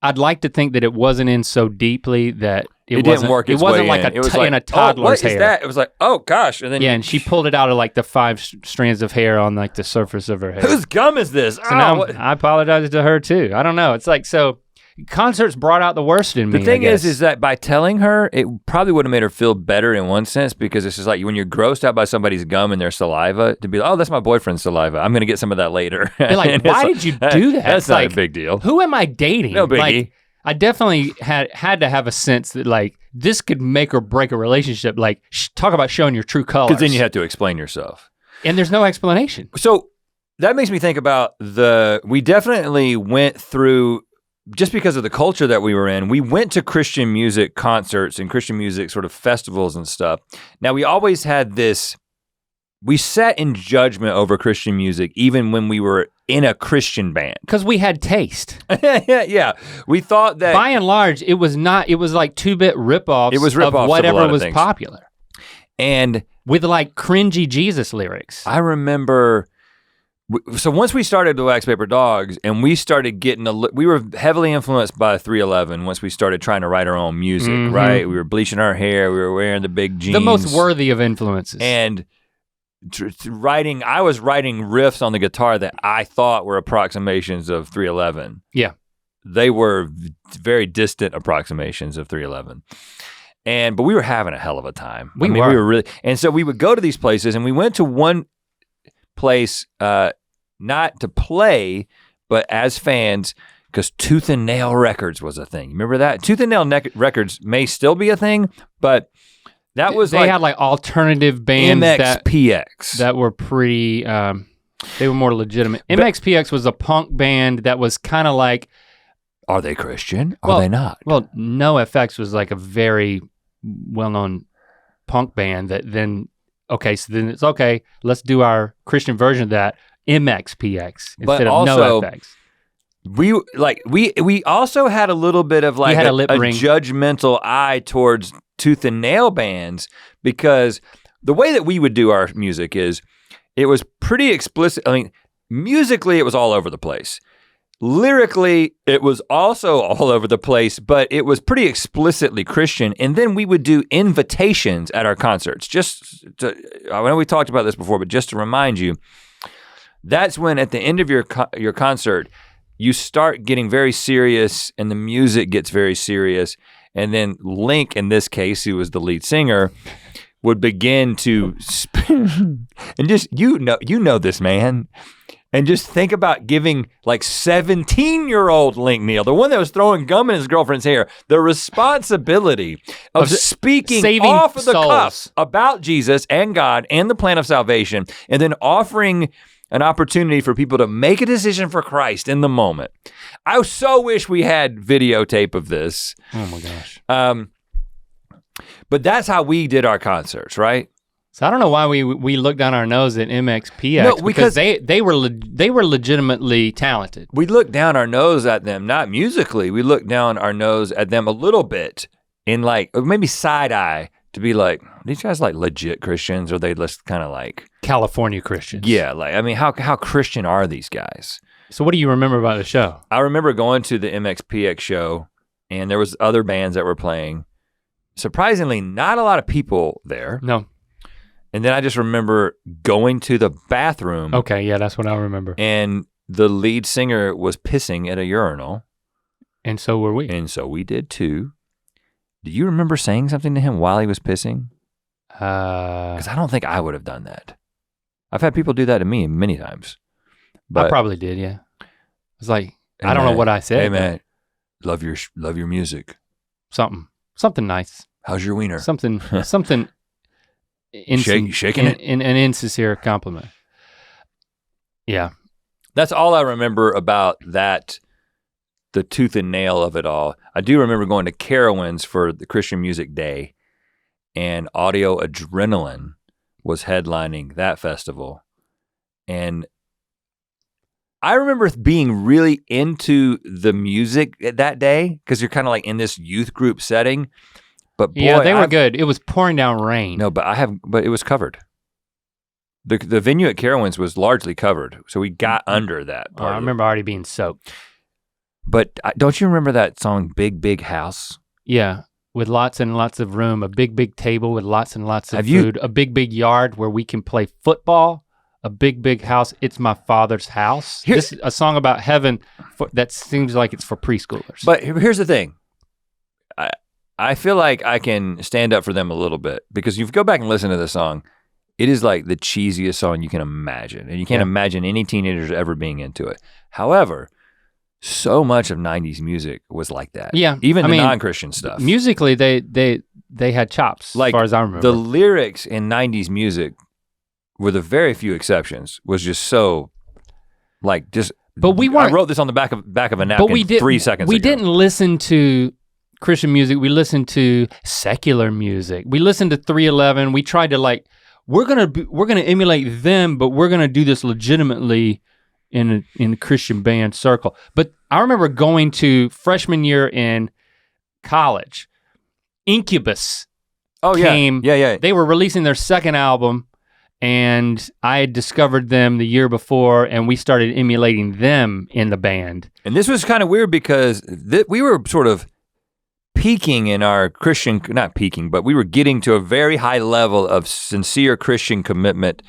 I'd like to think that it wasn't in so deeply that it didn't work its way wasn't like in. It was like, in a toddler's what hair. is that? It was like, oh gosh. And then and she pulled it out of like the 5 strands of hair on like the surface of her head. Whose gum is this? So now I apologize to her too. I don't know. It's like, so concerts brought out the worst in me. The thing is that by telling her, it probably would have made her feel better in one sense, because it's just like when you're grossed out by somebody's gum and their saliva, to be like, oh, that's my boyfriend's saliva. I'm gonna get some of that later. You're like, why did you do that? That's not a big deal. Who am I dating? No biggie. Like, I definitely had to have a sense that like this could make or break a relationship. Like talk about showing your true colors. Because then you have to explain yourself. And there's no explanation. So that makes me think about we definitely went through, just because of the culture that we were in, we went to Christian music concerts and Christian music sort of festivals and stuff. Now we always had we sat in judgment over Christian music even when we were in a Christian band. Because we had taste. Yeah, we thought that. By and large, it was like 2-bit ripoffs of whatever was popular. And with like cringy Jesus lyrics. I remember, so once we started the Wax Paper Dogs and we started getting, we were heavily influenced by 311 once we started trying to write our own music, right? We were bleaching our hair, we were wearing the big jeans. The most worthy of influences. And I was writing riffs on the guitar that I thought were approximations of 311. Yeah. They were very distant approximations of 311. But we were having a hell of a time. We were really, and so we would go to these places, and we went to one place, not to play, but as fans, because Tooth and Nail Records was a thing. Remember that? Tooth and Nail Records may still be a thing, but that was they had like alternative bands MXPX that were pretty, they were more legitimate. MXPX was a punk band that was kind of like, are they Christian? Are they not? Well, NoFX was like a very well-known punk band that then, so then it's okay, let's do our Christian version of that, MXPX, instead of NoFX. We also had a little bit of like a judgmental eye towards Tooth and Nail bands, because the way that we would do our music is, it was pretty explicit. I mean, musically it was all over the place. Lyrically, it was also all over the place, but it was pretty explicitly Christian. And then we would do invitations at our concerts. I know we talked about this before, but just to remind you, that's when at the end of your concert, you start getting very serious and the music gets very serious. And then Link, in this case, who was the lead singer, would begin to spin. And just, you know this man. And just think about giving like 17-year-old Link Neal, the one that was throwing gum in his girlfriend's hair, the responsibility of speaking off of the cuff about Jesus and God and the plan of salvation, and then offering an opportunity for people to make a decision for Christ in the moment. I so wish we had videotape of this. Oh my gosh. But that's how we did our concerts, right? So I don't know why we looked down our nose at MXPX, because they were legitimately talented. We looked down our nose at them, not musically. We looked down our nose at them a little bit in like, or maybe side eye, to be like, these guys like legit Christians, or they just kind of like California Christians. Yeah, like, I mean, how Christian are these guys? So what do you remember about the show? I remember going to the MXPX show, and there was other bands that were playing. Surprisingly, not a lot of people there. No. And then I just remember going to the bathroom. Okay, yeah, that's what I remember. And the lead singer was pissing at a urinal. And so were we. And so we did too. Do you remember saying something to him while he was pissing? Because I don't think I would have done that. I've had people do that to me many times. But I probably did, yeah. It's like, hey, I don't know what I said. Hey man, love your music. Something nice. How's your wiener? Something shaking it? An insincere compliment. Yeah. That's all I remember about that, the tooth and nail of it all. I do remember going to Carowinds for the Christian Music Day, and Audio Adrenaline was headlining that festival. And I remember being really into the music that day, because you're kind of like in this youth group setting. But boy, yeah, they were good. It was pouring down rain. No, but it was covered. The venue at Carowinds was largely covered, so we got under that part. I remember already being soaked. But don't you remember that song, Big Big House? Yeah, with lots and lots of room, a big, big table with lots and lots of food, a big, big yard where we can play football, a big, big house, it's my father's house. This is a song about heaven that seems like it's for preschoolers. But here's the thing. I feel like I can stand up for them a little bit, because if you go back and listen to the song, it is like the cheesiest song you can imagine. And you can't imagine any teenagers ever being into it. However, so much of 90s music was like that. Yeah. Even the non-Christian stuff. Musically, they had chops, like, as far as I remember. The lyrics in 90s music, with a very few exceptions, was just so, like, just, but we weren't, I wrote this on the back of a napkin 3 seconds ago. We didn't listen to Christian music, we listened to secular music. We listened to 311, we tried to like, we're gonna emulate them, but we're gonna do this legitimately in a Christian band circle. But I remember going to freshman year in college, Incubus came. Yeah. They were releasing their second album, and I had discovered them the year before, and we started emulating them in the band. And this was kind of weird because we were sort of peaking in our Christian, not peaking, but we were getting to a very high level of sincere Christian commitment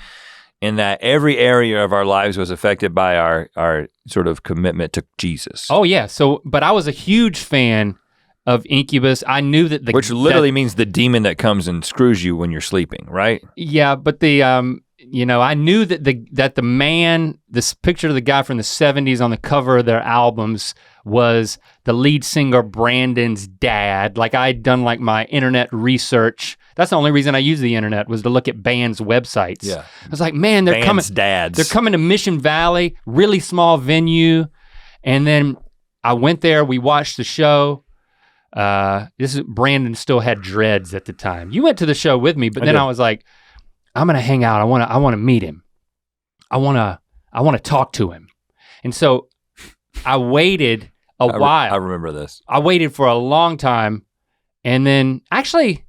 in that every area of our lives was affected by our sort of commitment to Jesus. Oh yeah, but I was a huge fan of Incubus. I knew that which literally means the demon that comes and screws you when you're sleeping, right? Yeah, but I knew that this picture of the guy from the 70s on the cover of their albums was the lead singer Brandon's dad. Like I'd done like my internet research. That's the only reason I used the internet was to look at bands' websites. Yeah. I was like, man, they're coming to Mission Valley, really small venue. And then I went there, we watched the show. Brandon still had dreads at the time. You went to the show with me, but then I was like, I'm gonna hang out. I wanna meet him. I wanna talk to him. And so I waited a while. I remember this. I waited for a long time, and then actually,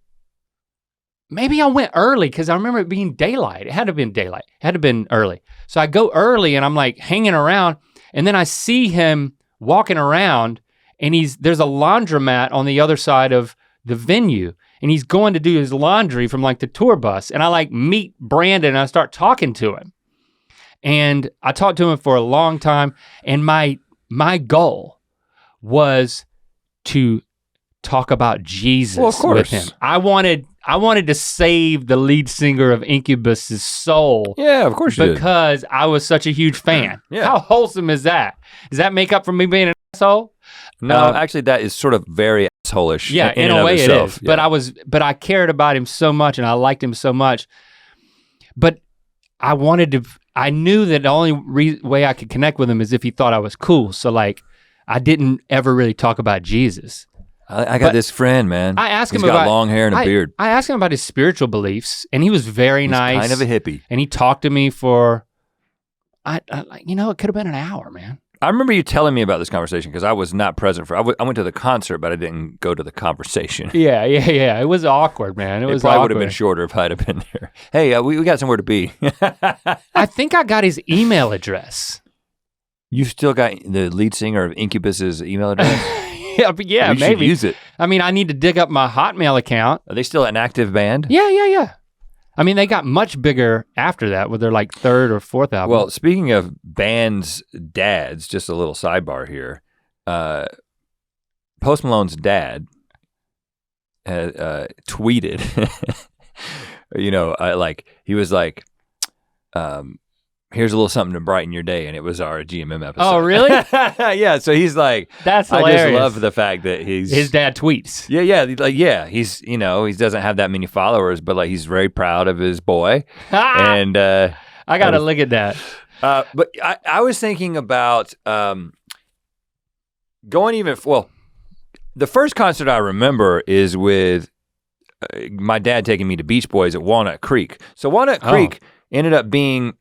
maybe I went early because I remember it being daylight. It had to have been daylight. It had to have been early. So I go early and I'm like hanging around, and then I see him walking around, and there's a laundromat on the other side of the venue, and he's going to do his laundry from like the tour bus, and I like meet Brandon and I start talking to him. And I talked to him for a long time, and my goal was to talk about Jesus with him. I wanted to save the lead singer of Incubus's soul. Yeah, of course you did. Because I was such a huge fan. Yeah. How wholesome is that? Does that make up for me being an asshole? No, actually that is sort of very asshole-ish. Yeah, in a way it is. Yeah. But I cared about him so much and I liked him so much. But I knew that the only way I could connect with him is if he thought I was cool. So like, I didn't ever really talk about Jesus. I got this friend, man. I asked him He's got long hair and a beard. I asked him about his spiritual beliefs, and he was very nice. Kind of a hippie. And he talked to me for, it could have been an hour, man. I remember you telling me about this conversation because I was not present for. I went to the concert, but I didn't go to the conversation. Yeah. It was awkward, man. It probably would have been shorter if I'd have been there. Hey, we got somewhere to be. I think I got his email address. You still got the lead singer of Incubus's email address? Yeah, we maybe. Should use it. I mean, I need to dig up my Hotmail account. Are they still an active band? Yeah. I mean, they got much bigger after that with their like third or fourth album. Well, speaking of bands' dads, just a little sidebar here. Post Malone's dad tweeted, he was like, here's a little something to brighten your day, and it was our GMM episode. Oh, really? Yeah, so he's like, that's hilarious. I just love the fact that his dad tweets. He's, he doesn't have that many followers, but like he's very proud of his boy. And I gotta look at that. But I was thinking about going the first concert I remember is with my dad taking me to Beach Boys at Walnut Creek. So Walnut Creek ended up being,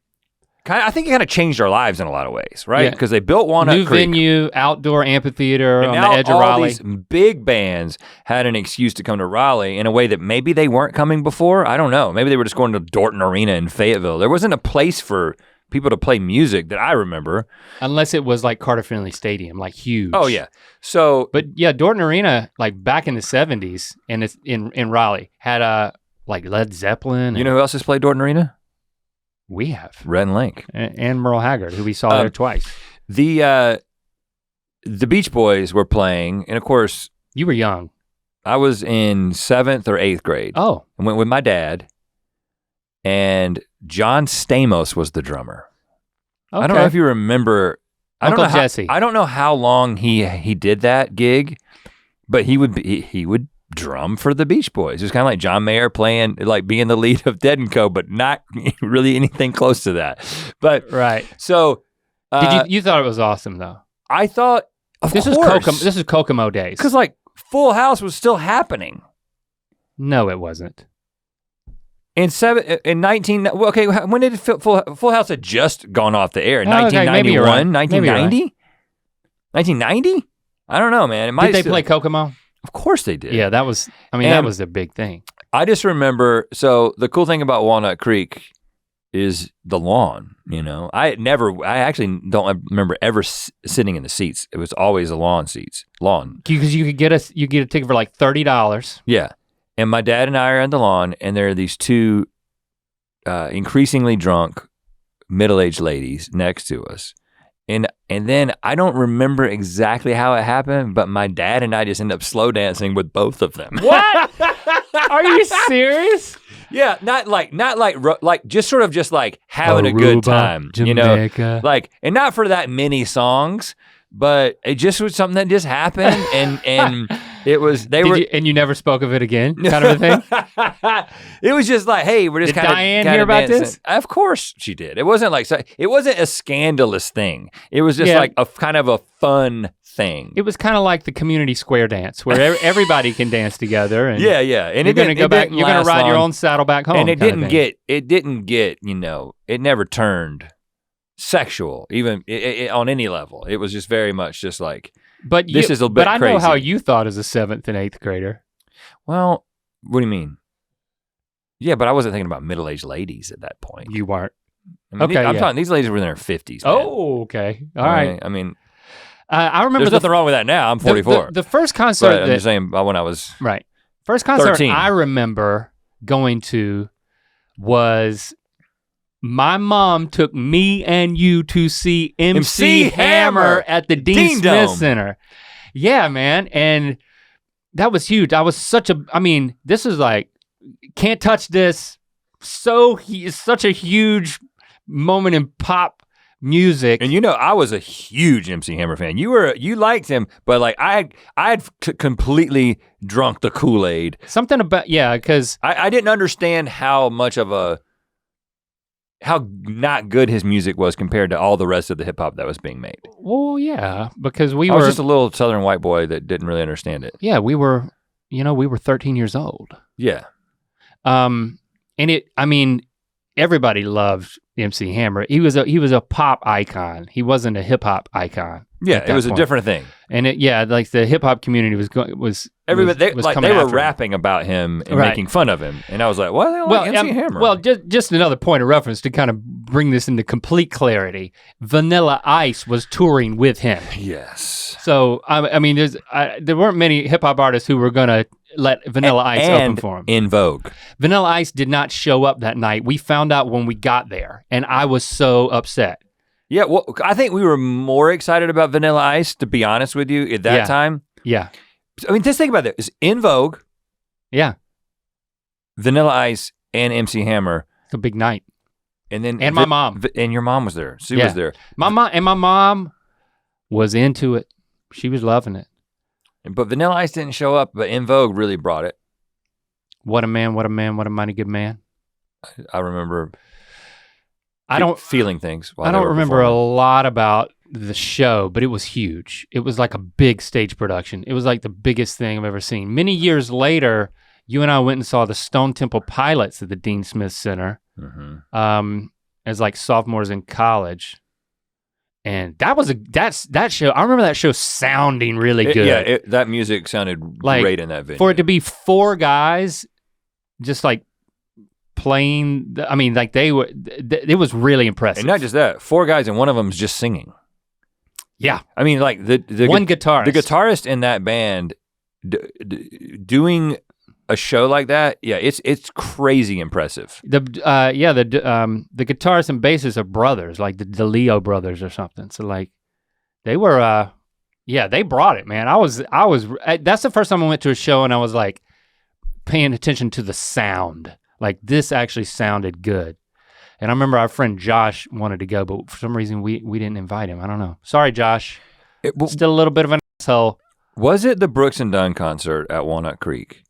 I think it kind of changed our lives in a lot of ways, right? Because they built Walnut Creek. New venue, outdoor amphitheater on the edge of all Raleigh. These big bands had an excuse to come to Raleigh in a way that maybe they weren't coming before. I don't know. Maybe they were just going to Dorton Arena in Fayetteville. There wasn't a place for people to play music that I remember. Unless it was like Carter Finley Stadium, like huge. Oh yeah. So, but yeah, Dorton Arena, like back in the 70s, and it's in Raleigh, had like Led Zeppelin. You know who else has played Dorton Arena? We have. Rhett Link. And Merle Haggard, who we saw there twice. The Beach Boys were playing, and of course. You were young. I was in 7th or 8th grade. Oh. I went with my dad, and John Stamos was the drummer. Okay. I don't know if you remember. Uncle Jesse. I don't know how long he did that gig, but he would drum for the Beach Boys. It was kind of like John Mayer playing, like being the lead of Dead & Co., but not really anything close to that. But right. So you thought it was awesome though? I thought, this is Kokomo days. Because like Full House was still happening. No, it wasn't. When did Full House had just gone off the air? 1991, 1990? 1990? I don't know, man. Did they play Kokomo? Of course they did. Yeah, that was their big thing. I just remember, so the cool thing about Walnut Creek is the lawn, you know? I actually don't remember ever sitting in the seats. It was always the lawn seats, Because you could get a ticket for like $30. Yeah, and my dad and I are on the lawn and there are these two increasingly drunk middle-aged ladies next to us. And then I don't remember exactly how it happened, but my dad and I just end up slow dancing with both of them. What? Are you serious? Yeah, not like just sort of just like having a good time, Jamaica. You know, like, and not for that many songs, but it just was something that just happened, and it was and you never spoke of it again, kind of a thing. It was just like, hey, we're just kind of. Did Diane hear about this? Of course she did. It wasn't like it wasn't a scandalous thing. It was just like a kind of a fun thing. It was kind of like the community square dance where everybody can dance together. And yeah, and you're gonna go back. You're gonna ride your own saddle back home. And it didn't get. You know, it never turned sexual, even on any level. It was just very much just like. But this is a bit crazy. But I know how you thought as a 7th and 8th grader. Well, what do you mean? Yeah, but I wasn't thinking about middle-aged ladies at that point. You weren't. I mean, I'm talking. These ladies were in their 50s. Man. Oh, okay. All right. I mean, I remember. There's nothing wrong with that now. I'm 44. The first concert. I'm just saying about when I was right. First concert 13. I remember going to was. My mom took me and you to see MC Hammer at the Dean Smith Center. Yeah, man, and that was huge. This is like, can't touch this. It's such a huge moment in pop music. And you know, I was a huge MC Hammer fan. You liked him, but like I had completely drunk the Kool-Aid. Something about, because I didn't understand how not good his music was compared to all the rest of the hip hop that was being made. Well, yeah, because I was just a little Southern white boy that didn't really understand it. Yeah, we were 13 years old. Yeah. And everybody loved MC Hammer. He was a pop icon. He wasn't a hip hop icon. Yeah, it was a different thing. And like the hip hop community was everybody they were rapping about him and making fun of him, and I was like, "What? They like MC Hammer?" Well, just another point of reference to kind of bring this into complete clarity. Vanilla Ice was touring with him. Yes. So there weren't many hip hop artists who were gonna let Vanilla Ice open for him. In Vogue. Vanilla Ice did not show up that night. We found out when we got there, and I was so upset. Yeah, well, I think we were more excited about Vanilla Ice, to be honest with you, at that time. Yeah. I mean, just think about this. In Vogue. Yeah. Vanilla Ice and MC Hammer. It's a big night. And then my mom. And your mom was there. Sue was there. My mom was into it. She was loving it. But Vanilla Ice didn't show up, but In Vogue really brought it. What a man, what a man, what a mighty good man. I remember feeling things. I don't remember a lot about the show, but it was huge. It was like a big stage production. It was like the biggest thing I've ever seen. Many years later, you and I went and saw the Stone Temple Pilots at the Dean Smith Center as like sophomores in college. And that show, I remember that show sounding really good. Yeah, that music sounded great in that video. For it to be 4 guys just like playing, it was really impressive. And not just that, 4 guys and one of them's just singing. Yeah. I mean, like the one guitarist. The guitarist in that band doing a show like that, yeah, it's crazy impressive. The guitarist and bassist are brothers, like the Leo brothers or something. So like they were they brought it, man. That's the first time I went to a show and I was like paying attention to the sound. Like this actually sounded good. And I remember our friend Josh wanted to go, but for some reason we didn't invite him. I don't know. Sorry, Josh. Still a little bit of an asshole. Was it the Brooks and Dunn concert at Walnut Creek?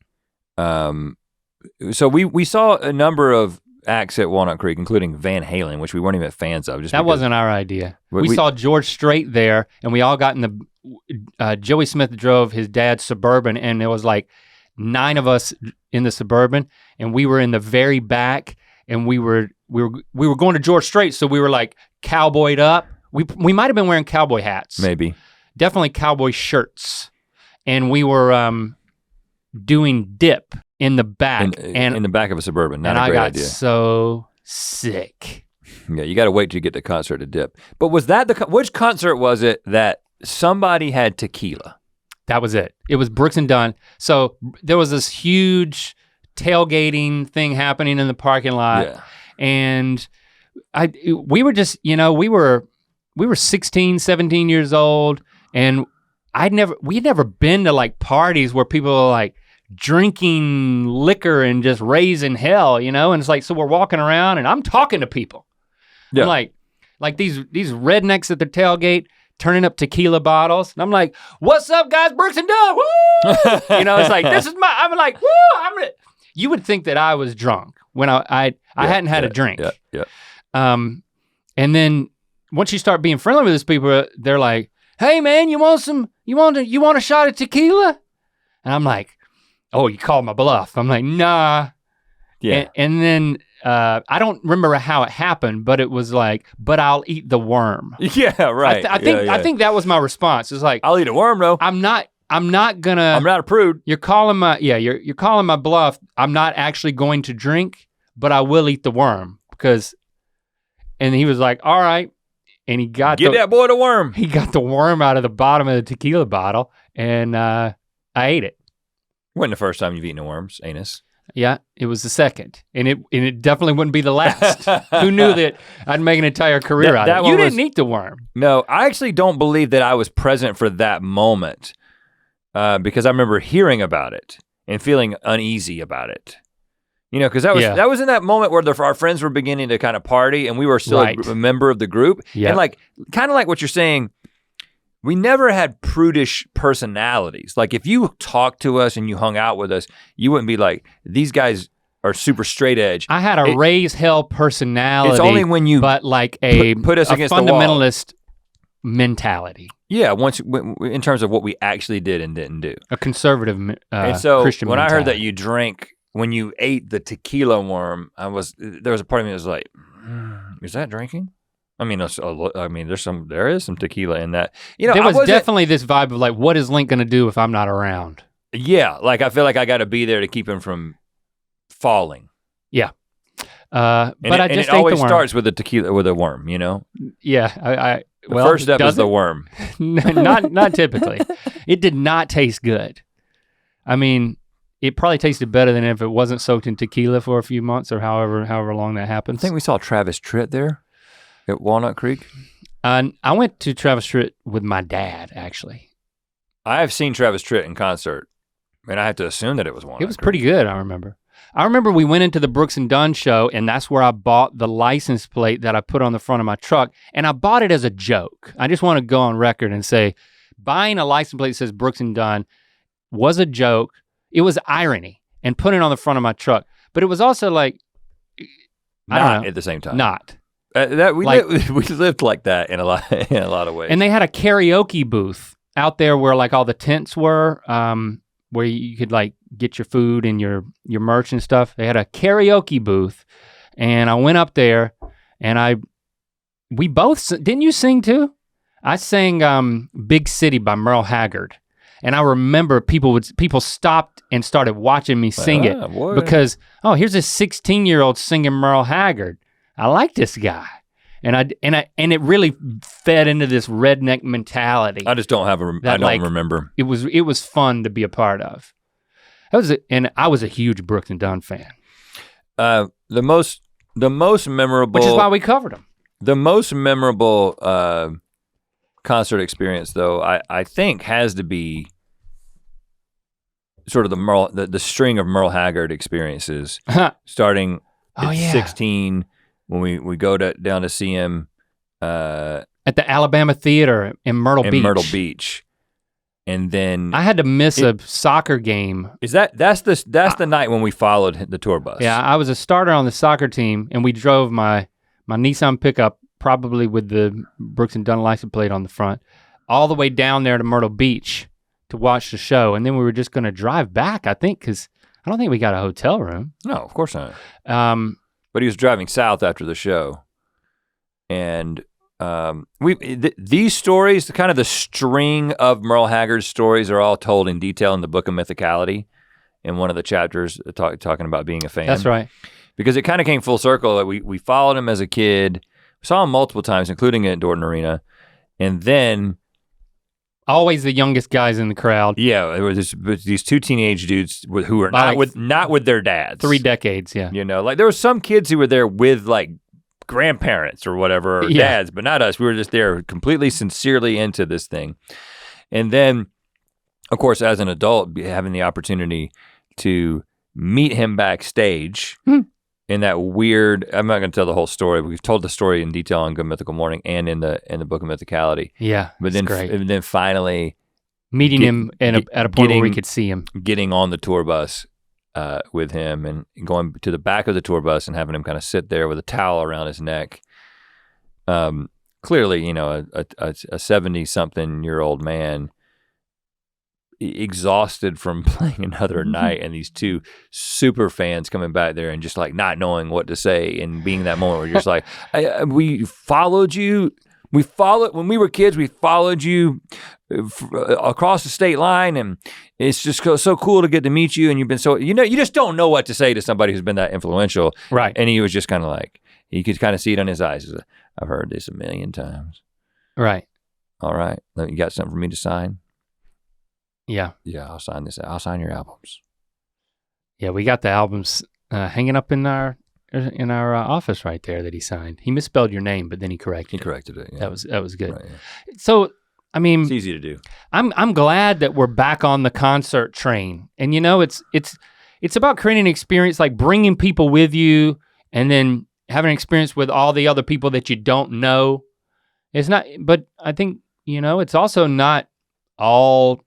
So we saw a number of acts at Walnut Creek, including Van Halen, which we weren't even fans of. That wasn't our idea. We saw George Strait there, and we all got in the, Joey Smith drove his dad's Suburban, and there was like 9 of us in the Suburban, and we were in the very back, and we were going to George Strait, so we were like cowboyed up. We might have been wearing cowboy hats. Maybe. Definitely cowboy shirts. And we were doing Dip in the back. In the back of a Suburban, not a great idea. And I got so sick. Yeah, you gotta wait till you get the concert to dip. But was that which concert was it that somebody had tequila? That was it. It was Brooks and Dunn. So there was this huge tailgating thing happening in the parking lot. And we were just, we were 16, 17 years old, and we had never been to like parties where people are like drinking liquor and just raising hell, and it's like, so we're walking around and I'm talking to people. Yeah. I'm like these rednecks at the tailgate turning up tequila bottles, and I'm like, what's up guys, Brooks and Dunn, woo! It's like, I'm like, woo! You would think that I was drunk when I hadn't had a drink. And then once you start being friendly with these people, they're like, hey man, you want a shot of tequila? And I'm like, oh, you called my bluff. I'm like, nah. Yeah. And then I don't remember how it happened, but it was like, but I'll eat the worm. Yeah, right. I think that was my response. It's like, I'll eat a worm though. I'm not gonna. I'm not a prude. You're calling my bluff. I'm not actually going to drink, but I will eat the worm because. And he was like, all right. And he got that boy the worm. He got the worm out of the bottom of the tequila bottle, and I ate it. Wasn't the first time you've eaten a worm's anus. Yeah, it was the second, and it definitely wouldn't be the last. Who knew that I'd make an entire career out of it? You didn't eat the worm. No, I actually don't believe that I was present for that moment because I remember hearing about it and feeling uneasy about it. Because that was in that moment where our friends were beginning to kind of party, and we were still a member of the group. Yeah. And kind of like what you're saying, we never had prudish personalities. Like if you talked to us and you hung out with us, you wouldn't be like, these guys are super straight edge. I had a raise hell personality. It's only when you but like a put us against fundamentalist mentality. Yeah, in terms of what we actually did and didn't do. A conservative and so Christian when mentality. I heard that you drank, when you ate the tequila worm, there was a part of me that was like, is that drinking? I mean, there is some tequila in that. There was definitely this vibe of like, what is Link gonna do if I'm not around? Yeah, like I feel like I gotta be there to keep him from falling. Yeah. But it always starts with a tequila, with a worm, Yeah, the first step is the worm. not typically. It did not taste good. I mean, it probably tasted better than if it wasn't soaked in tequila for a few months or however long that happens. I think we saw Travis Tritt there at Walnut Creek. I went to Travis Tritt with my dad, actually. I have seen Travis Tritt in concert, and I have to assume that it was Walnut Creek. It was pretty good, I remember. I remember we went into the Brooks and Dunn show, and that's where I bought the license plate that I put on the front of my truck, and I bought it as a joke. I just want to go on record and say, buying a license plate that says Brooks and Dunn was a joke. It was irony, and putting it on the front of my truck. But it was also like, I don't know. At the same time. Not. We lived like that in a lot of ways. And they had a karaoke booth out there where like all the tents were, where you could like get your food and your merch and stuff. They had a karaoke booth, and I went up there, and we both, didn't you sing too? I sang Big City by Merle Haggard. And I remember people stopped and started watching me sing it because, here's a 16-year-old singing Merle Haggard. I like this guy. And it really fed into this redneck mentality. I just don't remember. It was fun to be a part of. And I was a huge Brooks and Dunn fan. The most memorable, which is why we covered them. The most memorable concert experience, though, I think has to be sort of the string of Merle Haggard experiences, starting at 16 when we go down to see him at the Alabama Theater in Myrtle Beach. And then I had to miss a soccer game. That's the night when we followed the tour bus? Yeah, I was a starter on the soccer team, and we drove my Nissan pickup, probably with the Brooks and Dunn license plate on the front, all the way down there to Myrtle Beach to watch the show. And then we were just gonna drive back, I think, because I don't think we got a hotel room. No, of course not. But he was driving south after the show. And these stories, kind of the string of Merle Haggard's stories, are all told in detail in the Book of Mythicality. in one of the chapters talking about being a fan. That's right. Because it kind of came full circle. Like we followed him as a kid, saw him multiple times, including at Dorton Arena, and then always the youngest guys in the crowd. Yeah, there was these two teenage dudes who were not with their dads. 3 decades, yeah. You know, like there were some kids who were there with like grandparents or whatever, or dads, but not us. We were just there completely sincerely into this thing. And then, of course, as an adult, having the opportunity to meet him backstage in that weird, I'm not gonna tell the whole story. We've told the story in detail on Good Mythical Morning and in the Book of Mythicality. Yeah, but then, great. And then finally meeting him at a point where we could see him. Getting on the tour bus with him and going to the back of the tour bus and having him kind of sit there with a towel around his neck. Clearly, you know, a 70-something-year-old man exhausted from playing another night, and these two super fans coming back there and just like not knowing what to say and being that moment where you're just like, we followed you. When we were kids, we followed you across the state line, and it's just so cool to get to meet you. And you've been you just don't know what to say to somebody who's been that influential. Right. And he was just kind of like, you could kind of see it on his eyes. I've heard this a million times. Right. All right. You got something for me to sign? Yeah. Yeah, I'll sign this. I'll sign your albums. Yeah, we got the albums hanging up in our office right there that he signed. He misspelled your name, but then he corrected it. He corrected it. Yeah. That was good. Right, yeah. So, I mean, it's easy to do. I'm glad that we're back on the concert train, and you know, it's about creating an experience, like bringing people with you, and then having an experience with all the other people that you don't know. It's not, but I think, you know, it's also not all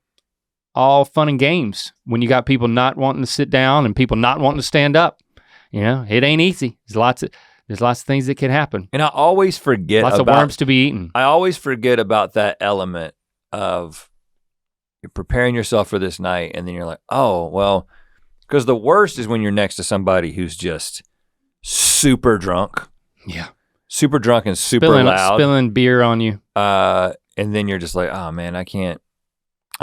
fun and games when you got people not wanting to sit down and people not wanting to stand up. You know, it ain't easy. There's lots of things that can happen. And I always forget lots of worms to be eaten. I always forget about that element of you're preparing yourself for this night, and then you're like, oh, well, because the worst is when you're next to somebody who's just super drunk. Yeah. Super drunk and super loud. Spilling beer on you. And then you're just like, oh man, I'm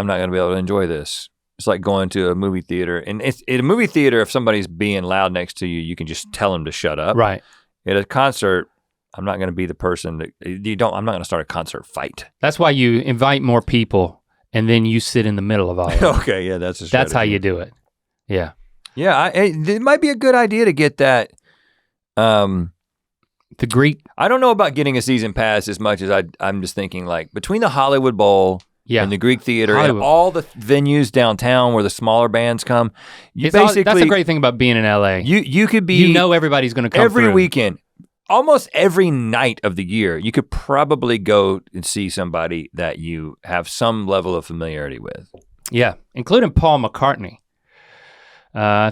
not gonna be able to enjoy this. It's like going to a movie theater, and in a movie theater, if somebody's being loud next to you, you can just tell them to shut up. Right. At a concert, I'm not gonna be the person that I'm not gonna start a concert fight. That's why you invite more people, and then you sit in the middle of all of them. Okay, yeah, that's a strategy. That's how you do it. Yeah. Yeah, it might be a good idea to get that. The Greek. I don't know about getting a season pass as much as I'm just thinking like between the Hollywood Bowl. Yeah. And the Greek Theater and all the venues downtown where the smaller bands come. That's a great thing about being in LA. You could be. You know everybody's going to come every through. weekend. Almost every night of the year, you could probably go and see somebody that you have some level of familiarity with. Yeah, including Paul McCartney.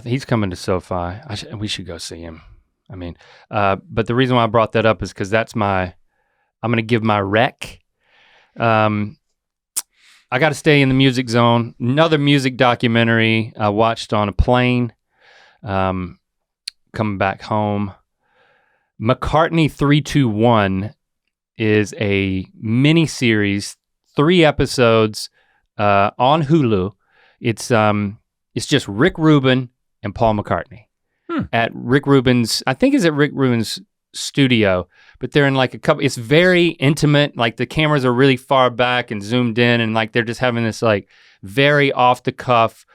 He's coming to SoFi. We should go see him. I mean, but the reason why I brought that up is because I'm going to give my rec. I got to stay in the music zone. Another music documentary I watched on a plane coming back home. McCartney 321 is a mini series, 3 episodes on Hulu. It's just Rick Rubin and Paul McCartney at Rick Rubin's, I think it's at Rick Rubin's studio, but they're in like a couple, it's very intimate, like the cameras are really far back and zoomed in, and like they're just having this like very off the cuff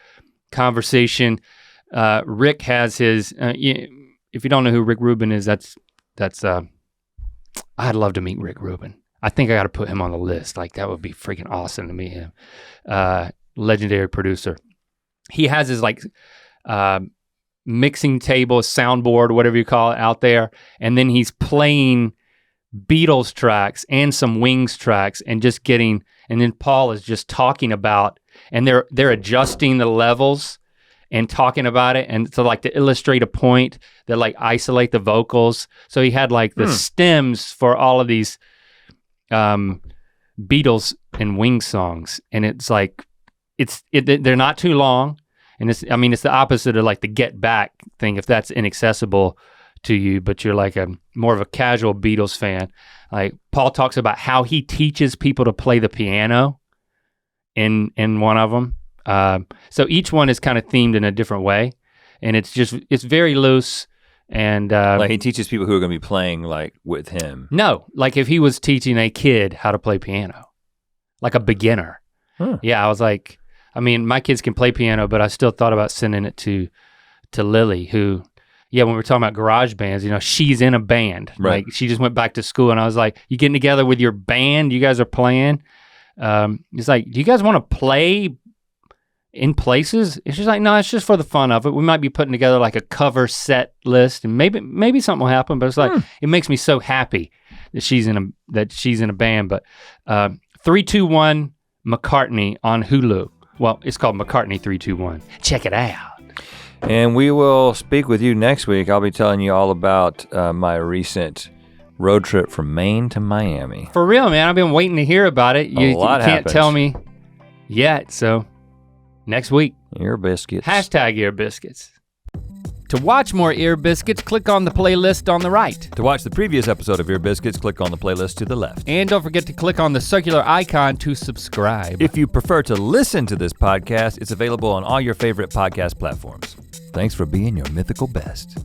conversation. Rick has his, if you don't know who Rick Rubin is, that's I'd love to meet Rick Rubin. I think I got to put him on the list. Like that would be freaking awesome to meet him. Legendary producer. He has his like mixing table, soundboard, whatever you call it, out there, and then he's playing Beatles tracks and some Wings tracks, and just getting, and then Paul is just talking about, and they're adjusting the levels and talking about it, and so like to illustrate a point, that like isolate the vocals. So he had like the stems for all of these Beatles and Wings songs, and it's like they're not too long. And it's the opposite of like the Get Back thing, if that's inaccessible to you, but you're like more of a casual Beatles fan. Like Paul talks about how he teaches people to play the piano in one of them. So each one is kind of themed in a different way, and it's very loose. And like he teaches people who are gonna be playing like with him. No, like if he was teaching a kid how to play piano, like a beginner. Yeah, I was like, I mean, my kids can play piano, but I still thought about sending it to Lily, who, yeah, when we were talking about garage bands, you know, she's in a band. Right. Like she just went back to school, and I was like, you getting together with your band? You guys are playing? It's like, do you guys want to play in places? And she's like, no, it's just for the fun of it. We might be putting together like a cover set list, and maybe something will happen. But it's like it makes me so happy that she's in a band. But 3-2-1 McCartney on Hulu. Well, it's called McCartney 3-2-1. Check it out. And we will speak with you next week. I'll be telling you all about my recent road trip from Maine to Miami. For real, man. I've been waiting to hear about it. You can't tell me yet, so next week. Ear Biscuits. Hashtag Ear Biscuits. To watch more Ear Biscuits, click on the playlist on the right. To watch the previous episode of Ear Biscuits, click on the playlist to the left. And don't forget to click on the circular icon to subscribe. If you prefer to listen to this podcast, it's available on all your favorite podcast platforms. Thanks for being your mythical best.